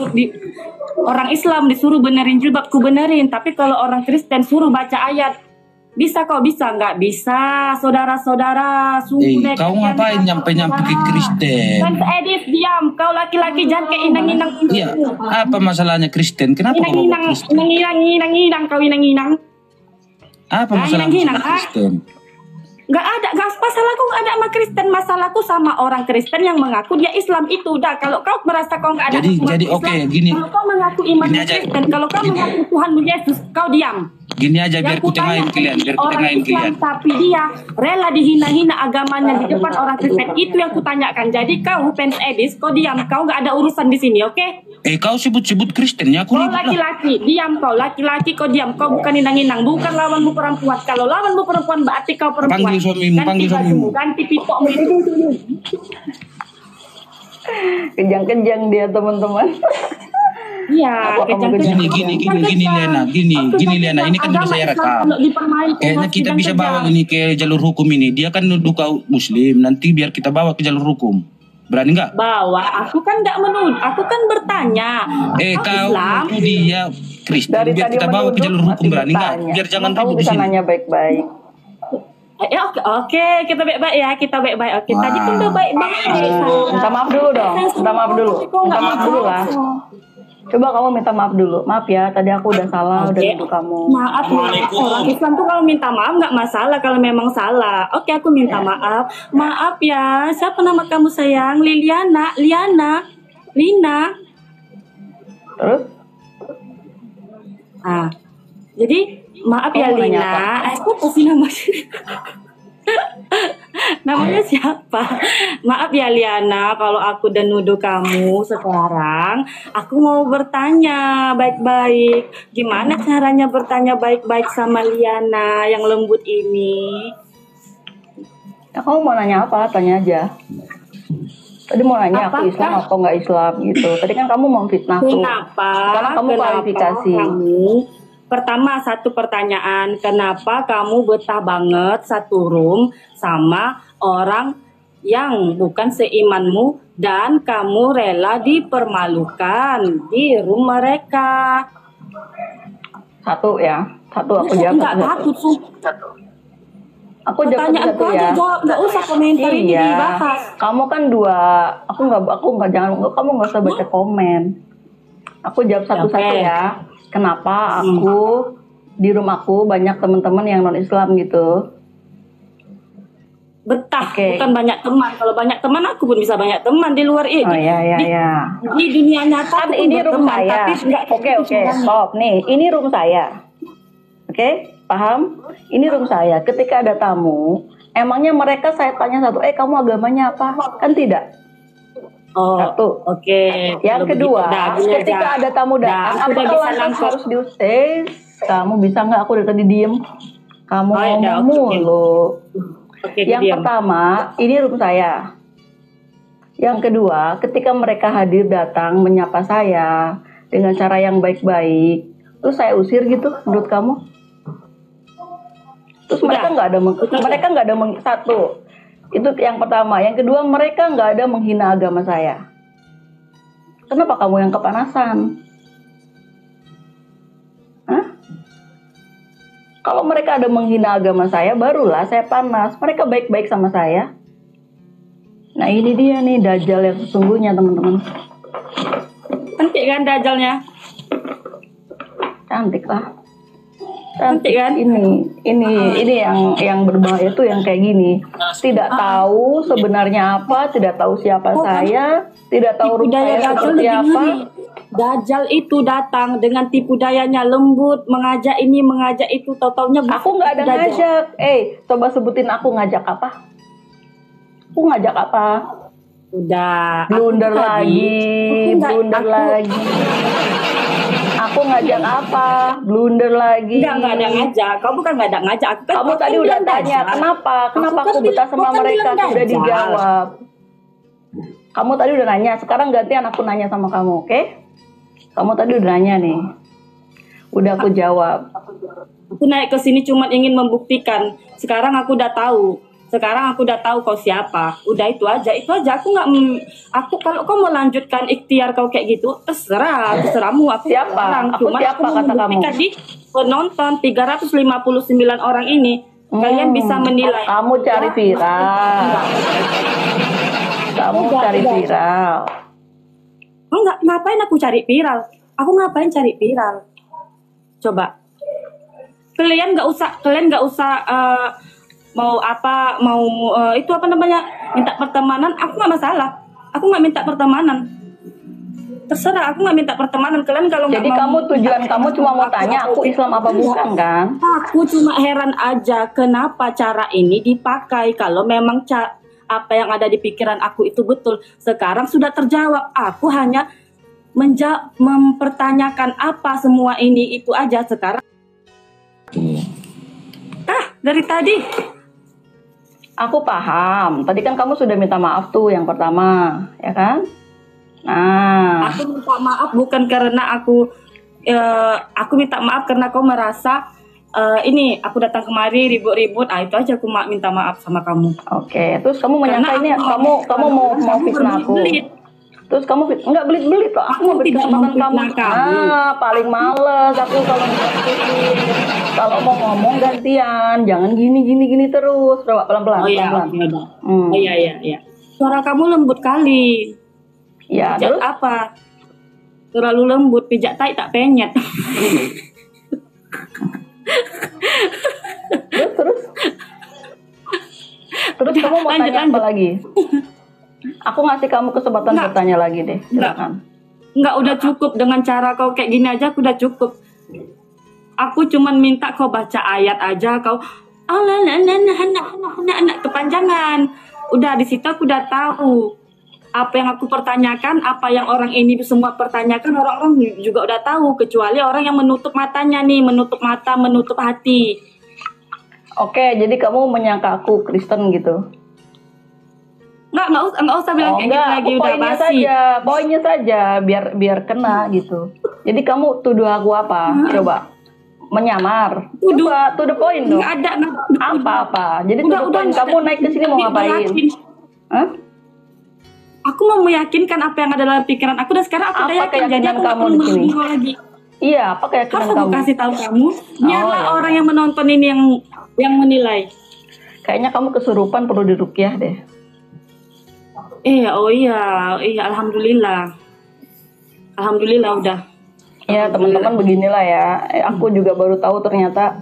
orang Islam disuruh benerin jilbab, ku benerin. Tapi kalau orang Kristen suruh baca ayat, bisa kok bisa nggak bisa, saudara-saudara. Kau ngapain nyampe ke Kristen? Kan Edith diam, kau laki-laki jangan kayak inang-inang. Iya, apa masalahnya Kristen? Kenapa kau bawa Kristen? Inang-inang, kau inang-inang. Apa masalahnya sama Kristen? Nggak ada, masalahku nggak ada sama Kristen, masalahku sama orang Kristen yang mengaku dia Islam itu. Udah, kalau kau merasa kau nggak ada Jadi oke, gini. kalau kau mengaku iman Kristen, kalau kau mengaku Tuhanmu Yesus, kau diam. Gini aja biar ku tengahin kalian, Tapi dia rela dihina-hina agamanya di depan orang Kristen. Itu yang kutanyakan. Jadi kau fans Edis, kau diam. Kau nggak ada urusan di sini, oke? Kau sebut-sebut Kristennya aku Kau laki-laki, diam kau. Laki-laki kau diam. Kau bukan inang-inang, bukan lawanmu perempuan. Kalau lawanmu perempuan berarti kau perempuan. Panggil suamimu. Ganti pipokmu itu. Kejang-kejang dia teman-teman. Iya, Gini Liana, ini kan bisa saya rekam. Kayaknya kita bisa bawa ini ke jalur hukum ini. Dia kan nuduh kau Muslim, nanti biar kita bawa ke jalur hukum. Berani nggak? Bawa, aku kan nggak menuduh, aku kan bertanya. Kau itu dia Kristen, biar kita bawa ke jalur hukum, berani nggak? Biar jangan kamu ribut di bisa sini. nanya baik-baik. Oke, kita baik-baik ya, kita baik-baik. Oke, tadi kan udah baik-baik. Minta maaf dulu dong. Minta maaf dulu. Minta maaf dulu lah. Coba kamu minta maaf dulu. Maaf ya, tadi aku udah salah, udah nuduh kamu. Maaf, orang Islam tuh kalau minta maaf nggak masalah kalau memang salah. Oke, aku minta maaf. Maaf ya, siapa nama kamu sayang? Liliana, Liana, Lina. Terus? Jadi maaf ya Kamu nanya Lina. Aku kasih nama namanya siapa? Maaf ya Liana, kalau aku udah nuduh kamu sekarang. Aku mau bertanya baik-baik. Gimana caranya bertanya baik-baik sama Liana yang lembut ini? Ya, kamu mau nanya apa? Tanya aja. Tadi mau nanya aku Islam atau nggak Islam gitu. Tadi kan kamu mau fitnahku. Kenapa? Sekarang kamu klarifikasi. Pertama, satu pertanyaan, kenapa kamu betah banget satu room sama orang yang bukan seimanmu dan kamu rela dipermalukan di room mereka? Satu ya, satu aku jawab. Enggak takut sih. Aku jawab Pertanyaan satu ya. jawab, nggak usah komentar ini dibahas. Kamu kan dua, aku nggak jangan, kamu nggak usah baca komen. Aku jawab satu-satu ya. Kenapa aku di rumahku banyak teman-teman yang non Islam gitu? Betah, bukan banyak teman. Kalau banyak teman aku pun bisa banyak teman di luar ini. Oh iya. Di dunia nyata Kan ini room saya. Oke, stop nih. Ini room saya. Oke, paham? Ini room saya. Ketika ada tamu, emangnya mereka saya tanya satu, kamu agamanya apa? Kan tidak. Satu. Oke. Yang kedua, ketika ada tamu datang, aku bisa harus diusir. Kamu bisa nggak? Aku dari tadi diem. Kamu ngomong mulu. Yang pertama, ini room saya. Yang kedua, ketika mereka hadir datang menyapa saya dengan cara yang baik-baik, terus saya usir gitu, menurut kamu? Terus mereka nggak ada satu. Itu yang pertama. Yang kedua, mereka nggak ada menghina agama saya. Kenapa kamu yang kepanasan? Hah? Kalau mereka ada menghina agama saya, barulah saya panas. Mereka baik-baik sama saya. Nah ini dia nih Dajjal yang sesungguhnya, teman-teman. Cantik kan Dajjalnya? Cantik lah. Cantik kan? Ini yang berbahaya tuh yang kayak gini. Tidak tahu sebenarnya apa, tidak tahu siapa saya, tidak tahu rupa saya seperti apa. Dajjal itu datang dengan tipu dayanya lembut, mengajak ini, mengajak itu, tau-taunya aku nggak ada ngajak. Coba sebutin aku ngajak apa? Aku ngajak apa? Udah. Blunder lagi. Aku ngajak apa? Blunder lagi. Enggak ada ngajak. Kamu kan nggak ada ngajak. Kamu tadi udah tanya kenapa aku betah sama mereka, sudah dijawab. Kamu tadi udah nanya. Sekarang gantian aku nanya sama kamu, oke? Kamu tadi udah nanya nih. Udah aku jawab. Aku naik ke sini cuma ingin membuktikan. Sekarang aku udah tahu. Kau siapa. Udah itu aja. Aku kalau kau mau lanjutkan ikhtiar kau kayak gitu, terserahmu. Aku siapa? Aku kata kamu. Di penonton 359 orang ini, kalian bisa menilai. Kamu cari viral. Enggak, ngapain aku cari viral? Cari viral? Coba. Kalian nggak usah minta pertemanan. Aku nggak masalah. Aku nggak minta pertemanan. Terserah, aku nggak minta pertemanan. Kalian kalau nggak mau. Jadi kamu tujuan kamu cuma mau tanya aku Islam apa bukan kan? Aku cuma heran aja kenapa cara ini dipakai kalau memang apa yang ada di pikiran aku itu betul. Sekarang sudah terjawab. Aku hanya mempertanyakan apa semua ini itu aja sekarang. Dari tadi. Aku paham. Tadi kan kamu sudah minta maaf tuh yang pertama, ya kan? Nah. Aku minta maaf bukan karena aku minta maaf karena kau merasa aku datang kemari ribut-ribut. Itu aja aku minta maaf sama kamu. Oke. Terus kamu menyangka ini kamu mau fitnah aku. Terus kamu nggak belit-belit loh. Aku mau beri tidak kesempatan kamu. memfitnah kamu. Paling males aku kalau ngikutin. Kalau mau ngomong gantian, jangan gini terus. Coba pelan-pelan. Oh iya, pelan-pelan. oke, udah. Oh iya. Suara kamu lembut kali. Ya, Pijat terus apa? Terlalu lembut, pijak tai tak penyet. terus Udah, kamu mau lanjut, tanya apa lagi? Aku ngasih kamu kesempatan Nggak. bertanya lagi deh. Silakan. Enggak, udah cukup dengan cara kau kayak gini aja, aku udah cukup. Aku cuman minta kau baca ayat aja, kau anak kepanjangan. Udah di situ aku udah tahu apa yang aku pertanyakan, apa yang orang ini semua pertanyakan, orang-orang juga udah tahu, kecuali orang yang menutup matanya nih, menutup mata, menutup hati. Oke, jadi kamu menyangka aku Kristen gitu? Nggak usah bilang kayak gitu lagi, aku udah basi. poinnya saja, biar kena gitu. Jadi kamu tuduh aku apa? Coba menyamar. Tuduh. Coba to the point dong. Nggak ada. Apa? Jadi Udah, to the point. Kamu naik ke sini mau ngapain? Hah? Aku mau meyakinkan apa yang ada dalam pikiran aku, dan sekarang aku udah Apa yakin, jadi keyakinan aku nggak kamu perlu di sini? menunggu lagi. Iya, apa keyakinan Harus aku kamu? kasih tahu kamu, biarlah iya. orang yang menonton ini yang menilai. Kayaknya kamu kesurupan, perlu diruqyah deh. Iya, alhamdulillah udah. Ya teman-teman, beginilah ya. Aku juga baru tahu ternyata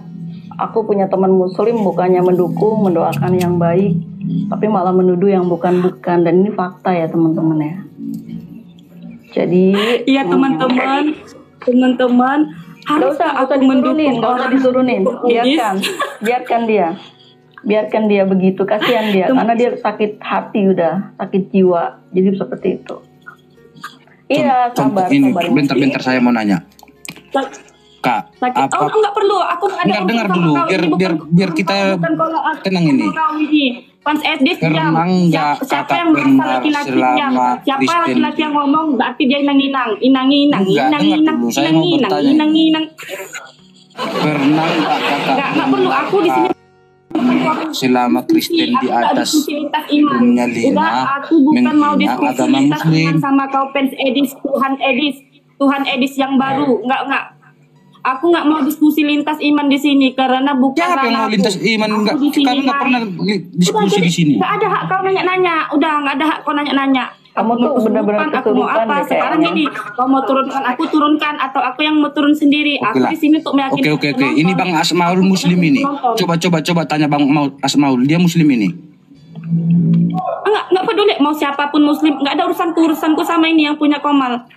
aku punya teman muslim bukannya mendukung, mendoakan yang baik, tapi malah menuduh yang bukan-bukan. Dan ini fakta ya teman-teman ya. Jadi Iya teman-teman harus Gak usah diturunin, biarkan dia begitu, kasihan dia, karena dia sakit hati, udah sakit jiwa, jadi seperti itu. Iya, sabar. Ini bentar saya mau nanya. Kak, sakit. apa? Nggak perlu, aku nggak ada Dengar urusan dulu, sama kau. biar kita tenang ini. Fans SD diam. Memang nggak Siapa kakak yang merasa benar laki-laki selama diam? Siapa Kristen. laki-laki yang ngomong berarti dia inang-inang. Enggak, dengar dulu, saya mau bertanya. Pernah nggak kakak Nggak perlu, aku di sini selama Kristen di atas dunia udah, aku bukan mau menghina diskusi agama lintas Muslim? iman sama kau fans Tuhan Edis yang baru. Enggak. Aku nggak mau diskusi lintas iman di sini karena bukan Siapa yang mau ranahku. lintas iman? Aku Enggak, di sini, kamu nggak pernah diskusi di sini. Nggak ada hak kau nanya-nanya. Udah nggak ada hak kau nanya-nanya. Kamu tuh benar-benar Aku mau kesurupan apa deh sekarang kayaknya. ini? Kau mau turunkan, aku turunkan, atau aku yang mau turun sendiri? Oke Aku lah. di sini untuk meyakinkan. Oke. Ini Bang Asmaul Muslim ini. Coba tanya Bang Asmaul, dia Muslim ini. Enggak peduli mau siapapun Muslim, nggak ada urusanku sama ini yang punya Komal.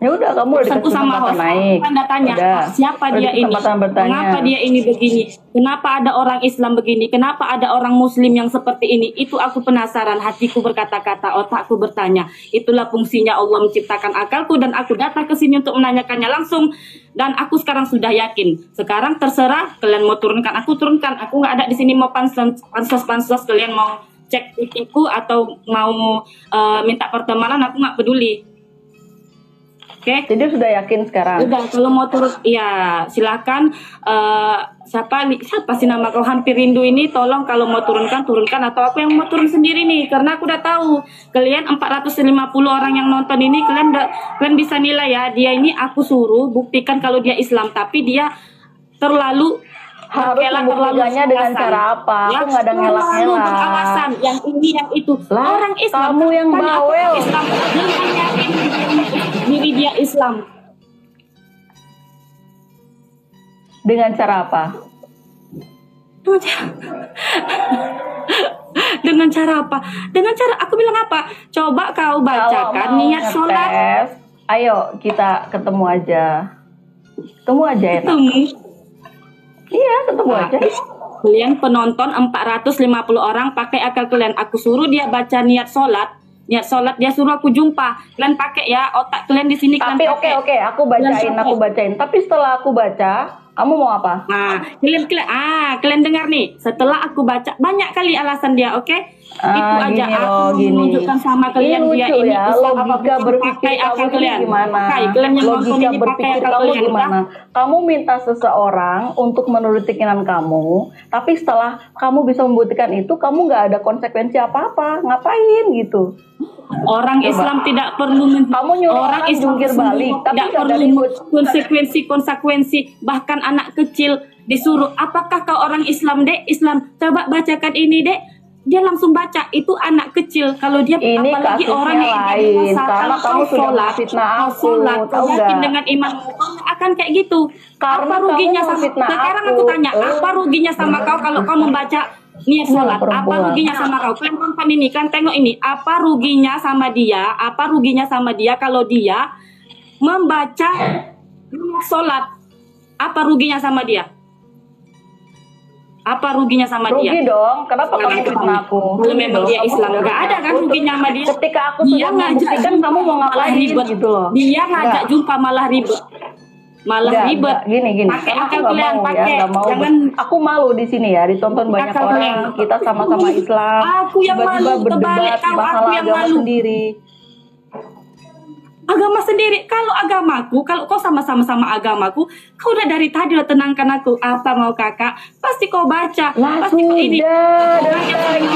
Ya udah, kamu udah dikasih Urusanku sama kesempatan host. naik. Anda tanya, Udah. siapa Udah dia ini? kesempatan bertanya. Mengapa dia ini begini? Kenapa ada orang Islam begini? Kenapa ada orang Muslim yang seperti ini? Itu aku penasaran. Hatiku berkata-kata, otakku bertanya. Itulah fungsinya Allah menciptakan akalku, dan aku datang ke sini untuk menanyakannya langsung. Dan aku sekarang sudah yakin. Sekarang terserah kalian mau turunkan, aku turunkan. Aku nggak ada di sini mau pansos. Kalian mau cek titikku atau mau minta pertemanan, aku nggak peduli. Oke. Jadi sudah yakin sekarang. Udah, kalau mau turun, ya silakan. Siapa sih nama kau hampir rindu ini? Tolong kalau mau turunkan, atau aku yang mau turun sendiri nih, karena aku udah tahu kalian 450 orang yang nonton ini, kalian bisa nilai ya. Dia ini aku suruh buktikan kalau dia Islam, tapi dia terlalu Harus membuktikannya dengan cara apa? Aku nggak ada ngelak-ngelak. Alasan yang ini yang itu. Lah, Orang Islam. kamu yang tanya aku bawel. Islam. Dia yakin diri dia Islam. Dengan cara apa? Dengan cara apa? Dengan cara aku bilang apa? Coba kau bacakan Kalau mau niat sholat. ngetes, ayo kita ketemu aja. Ketemu aja ya. Ketemu. Iya, ketemu aja. Kalian penonton 450 orang, pakai akal kalian. Aku suruh dia baca niat sholat, dia suruh aku jumpa. Kalian pakai ya otak kalian di sini. Tapi kalian pakai. oke, aku bacain. Tapi setelah aku baca, kamu mau apa? Nah, kalian dengar nih. Setelah aku baca banyak kali alasan dia, oke? Itu aja Gini aku loh, mau gini. menunjukkan sama kalian Ini dia lucu ini ya, Islam apa logika bukan, berpikir pakai kamu akal ini kalian. gimana? Pakai kalian yang nonton Logika ini pakai berpikir akal kamu kalian. gimana? Kamu minta seseorang untuk menuruti keinginan kamu, tapi setelah kamu bisa membuktikan itu, kamu nggak ada konsekuensi apa-apa. Ngapain gitu? Orang Coba. Islam tidak perlu Kamu nyuruh orang Islam jungkir sendiri balik, tapi tidak nggak ada perlu ribut. konsekuensi bahkan anak kecil disuruh apakah kau orang Islam dek Islam coba bacakan ini dek dia langsung baca itu anak kecil kalau dia Ini apalagi kasusnya orang yang lain, dewasa, karena kalau kamu kau sudah sholat, memfitnah kau aku, sholat, tahu kau yakin nggak? dengan iman akan kayak gitu. Karena Apa ruginya kamu sama memfitnah sekarang aku. aku tanya apa ruginya sama kau kalau kau membaca niat sholat apa perempuan. ruginya sama kau kan tonton ini kan tengok ini apa ruginya sama dia kalau dia membaca niat sholat apa ruginya sama dia Rugi dong, kenapa kamu fitnah aku? Kalau memang dia Islam nggak ada kan ruginya sama dia. Ketika aku Dia sudah ngajak membuktikan, jumpa kamu mau malah ngapain ribet. gitu loh? Dia ngajak Nggak. jumpa malah ribet. Nggak. Gini. Pakai Karena aku akal nggak kalian, mau ya, pakai. nggak mau. Jangan Aku malu di sini ya, ditonton banyak akal orang. kalian. Kita sama-sama Islam. Aku yang Tiba-tiba malu, berdebat terbalik kau, masalah aku yang agama malu. sendiri. agama sendiri. Kalau agamaku, kalau kau sama-sama agamaku, kau udah dari tadi udah tenangkan aku. Apa mau kakak? Pasti kau baca. Lah Pasti kau ini. dari tadi.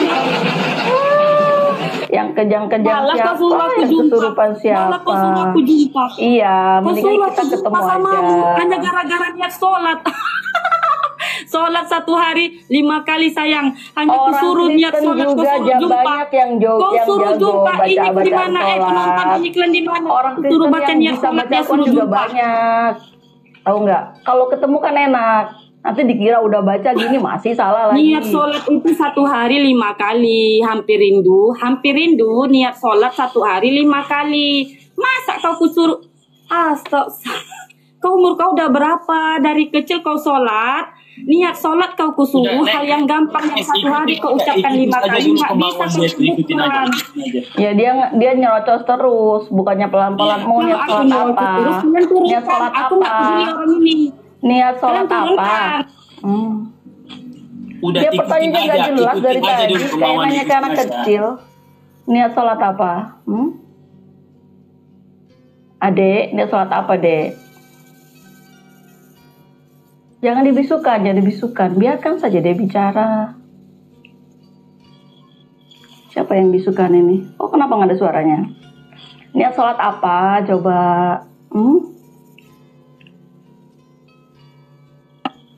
Yang kejang-kejang Malah kau siapa? suruh aku Yang jumpa. kesurupan Malah siapa? kau suruh aku jumpa. Iya, Kau mendingan suruh kita aku ketemu jumpa sama aja. hanya gara-gara niat sholat. Sholat 1 hari 5 kali sayang. Hanya Orang kusuruh niat Kristen sholat, kau juga suruh jumpa. banyak yang Kau suruh jago jumpa ini di baca-bacaan mana? Penonton sholat. iklan di mana? Orang Suruh Kristen baca yang niat bisa sholat baca dia Quran suruh juga jumpa. banyak. Tahu nggak? Kalau ketemu kan enak. Nanti dikira udah baca gini masih salah lagi. Niat sholat itu 1 hari 5 kali. Hampir rindu niat sholat 1 hari 5 kali. Masa kau kusuruh? Kau umur kau udah berapa? Dari kecil kau sholat. Niat sholat kau kusuruh. Udah, Hal yang gampang yang 1 hari kau ucapkan 5 kali. Nggak bisa kau ikutin aja. sebutkan. Ya dia nyerocos terus, bukannya pelan-pelan mau niat Kalau aku sholat nyerocos apa? terus, kalian turunkan. Niat sholat Aku nggak apa? peduli orang ini. Niat sholat Kalian apa? turunkan. Udah Dia ikutin pertanyaannya aja, nggak jelas dari ikutin aja tadi, dulu kayak kemauan nanya ke anak aja. kecil. Niat sholat apa? Adek, niat sholat apa, Dek? Jangan dibisukan. Biarkan saja dia bicara. Siapa yang bisukan ini? Oh, kenapa nggak ada suaranya? Niat sholat apa? Coba.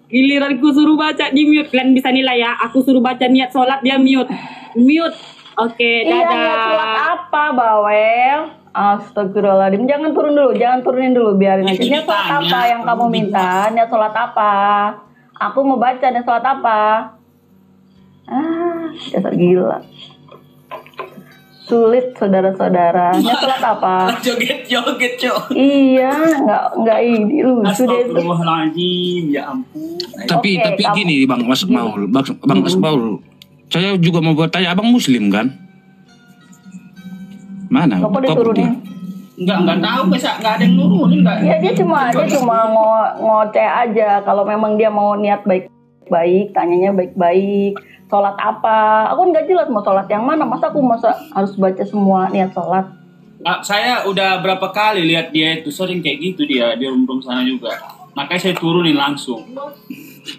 Giliran ku suruh baca di mute. Kalian bisa nilai ya. Aku suruh baca niat sholat dia mute. Oke, Iya, dadah. niat sholat apa, Bawel? Astagfirullahaladzim. Jangan turunin dulu, biarin aja. Itu Niat sholat ditanya, apa yang kamu minta? Niat sholat apa? Aku mau baca niat sholat apa? Dasar gila. Sulit, saudara-saudara. Niat sholat apa? Joget, Cok. Iya, nggak ini lucu deh. Astagfirullahaladzim, ya ampun. Oke, Tapi kamu- gini Bang Mas Maul, Bang Mas Maul. Saya juga mau bertanya, Abang Muslim kan? Mana? Kok Kok diturunin? Enggak tahu, nggak ada yang nurunin, enggak. Ya dia cuma ngoceh aja. Kalau memang dia mau niat baik-baik, tanyanya baik-baik. Sholat apa? Aku nggak jelas mau sholat yang mana. Masa harus baca semua niat sholat? Saya udah berapa kali lihat dia itu sering kayak gitu dia di room sana juga. Makanya saya turunin langsung.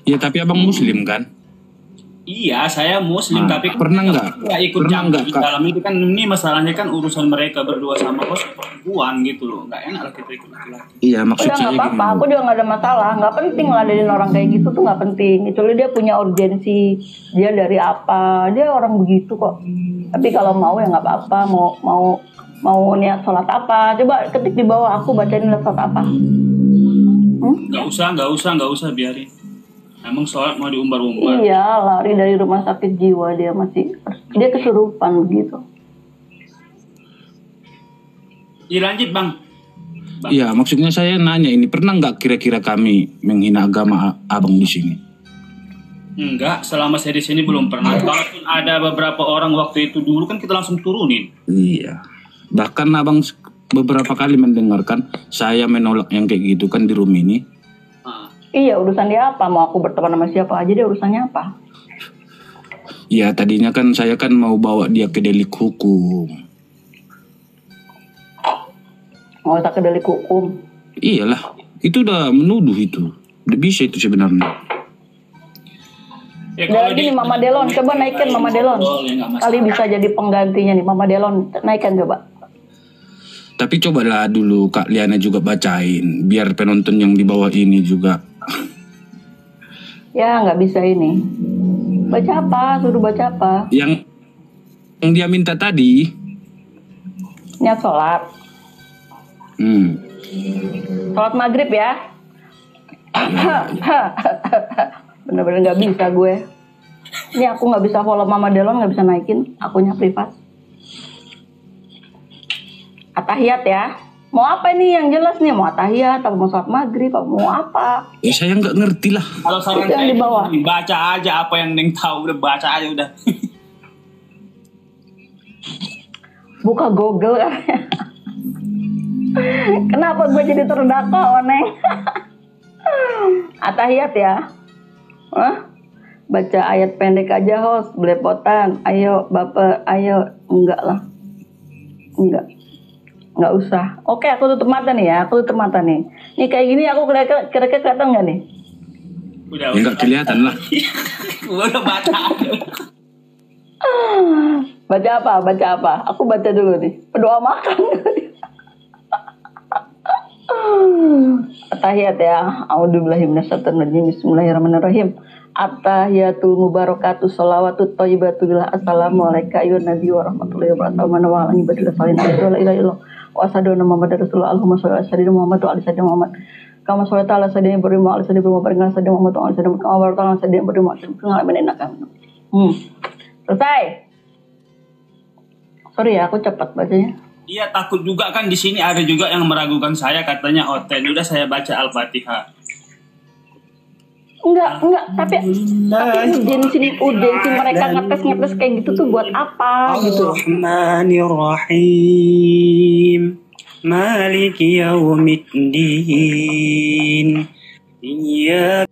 Ya tapi abang Muslim kan? Iya, saya Muslim, Nah, tapi pernah nggak? nggak ikut Pernah campur nggak, di Kak? dalam itu kan. Ini masalahnya kan urusan mereka berdua sama bos perempuan gitu loh. Nggak enak lah kita ikut laki-laki. Iya maksud Udah saya nggak apa-apa. gini. Aku juga nggak ada masalah. Nggak penting ladenin orang kayak gitu tuh nggak penting. Kecuali dia punya urgensi. Dia dari apa? Dia orang begitu kok. Tapi kalau mau ya nggak apa-apa. Mau niat sholat apa? Coba ketik di bawah aku bacain niat sholat apa. Nggak usah biarin. Emang sholat mau diumbar-umbar. Iya, lari dari rumah sakit jiwa dia kesurupan begitu. Ya lanjut Bang. Iya maksudnya saya nanya ini pernah nggak kira-kira kami menghina agama abang di sini? Enggak, selama saya di sini belum pernah. Kalaupun ada beberapa orang waktu itu dulu kan kita langsung turunin. Iya. Bahkan abang beberapa kali mendengarkan saya menolak yang kayak gitu kan di room ini. Iya, urusan dia apa? Mau aku berteman sama siapa aja dia urusannya apa? Ya tadinya kan saya kan mau bawa dia ke delik hukum. Nggak usah ke delik hukum. Iyalah, itu udah menuduh itu. Udah bisa itu sebenarnya. Ya, Udah lagi nih Mama Delon, coba naikin Mama Delon. Kali bisa jadi penggantinya nih Mama Delon, naikkan coba. Tapi cobalah dulu Kak Liana juga bacain, biar penonton yang di bawah ini juga. Ya nggak bisa ini. Baca apa? Suruh baca apa? Yang dia minta tadi. Niat sholat. Sholat maghrib ya. Bener-bener nggak bisa gue. Ini aku nggak bisa follow Mama Delon, nggak bisa naikin akunnya privat. Atahiyat ya. Mau apa nih yang jelas nih? Mau atahiyat, atau mau sholat maghrib, atau mau apa? Ya saya nggak ngerti lah. Kalau saran Itu yang saya di bawah. baca aja apa yang Neng tahu, udah baca aja udah. Buka Google kan. Kenapa gue jadi terdakwa, Neng? Atahiyat ya. Hah? Baca ayat pendek aja, host. Belepotan. Ayo, Bapak. Ayo. Enggak lah. Enggak usah. Oke, aku tutup mata nih ya. Aku tutup mata nih. Nih kayak gini aku kira-kira kelihatan nggak nih? Udah. Ya nggak kelihatan lah. Udah baca aja. Baca apa? Baca apa? Aku baca dulu nih. Berdoa makan. At-tahiyat ya. A'udzubillahi minasyaitonirrajim. Bismillahirrahmanirrahim. At-tahiyatul mubarakatuh sholawatut thayyibatu billah. Assalamualaikum ayyuhan nabi wa rahmatullahi wa barakatuh. Wa ala ibadillah salihin. La ilaha illallah. Wa asyhadu anna Muhammadar rasulullah. Allahumma shalli ala sayyidina Muhammad wa ala sayyidina Muhammad. Kama sholli ala sayyidina Ibrahim wa ala sayyidina Ibrahim wa barik ala sayyidina Muhammad wa ala sayyidina Muhammad. Kama barakta ala sayyidina Ibrahim wa ala sayyidina Muhammad. Selesai. Sorry ya, aku cepat bacanya. Iya, takut juga kan di sini ada juga yang meragukan saya, katanya Oten. Udah saya baca Al-Fatihah. Enggak, tapi urgensi mereka ngetes kayak gitu tuh buat apa gitu. Ar-Rahmanir-Rahim. Maliki yaumiddin. Iya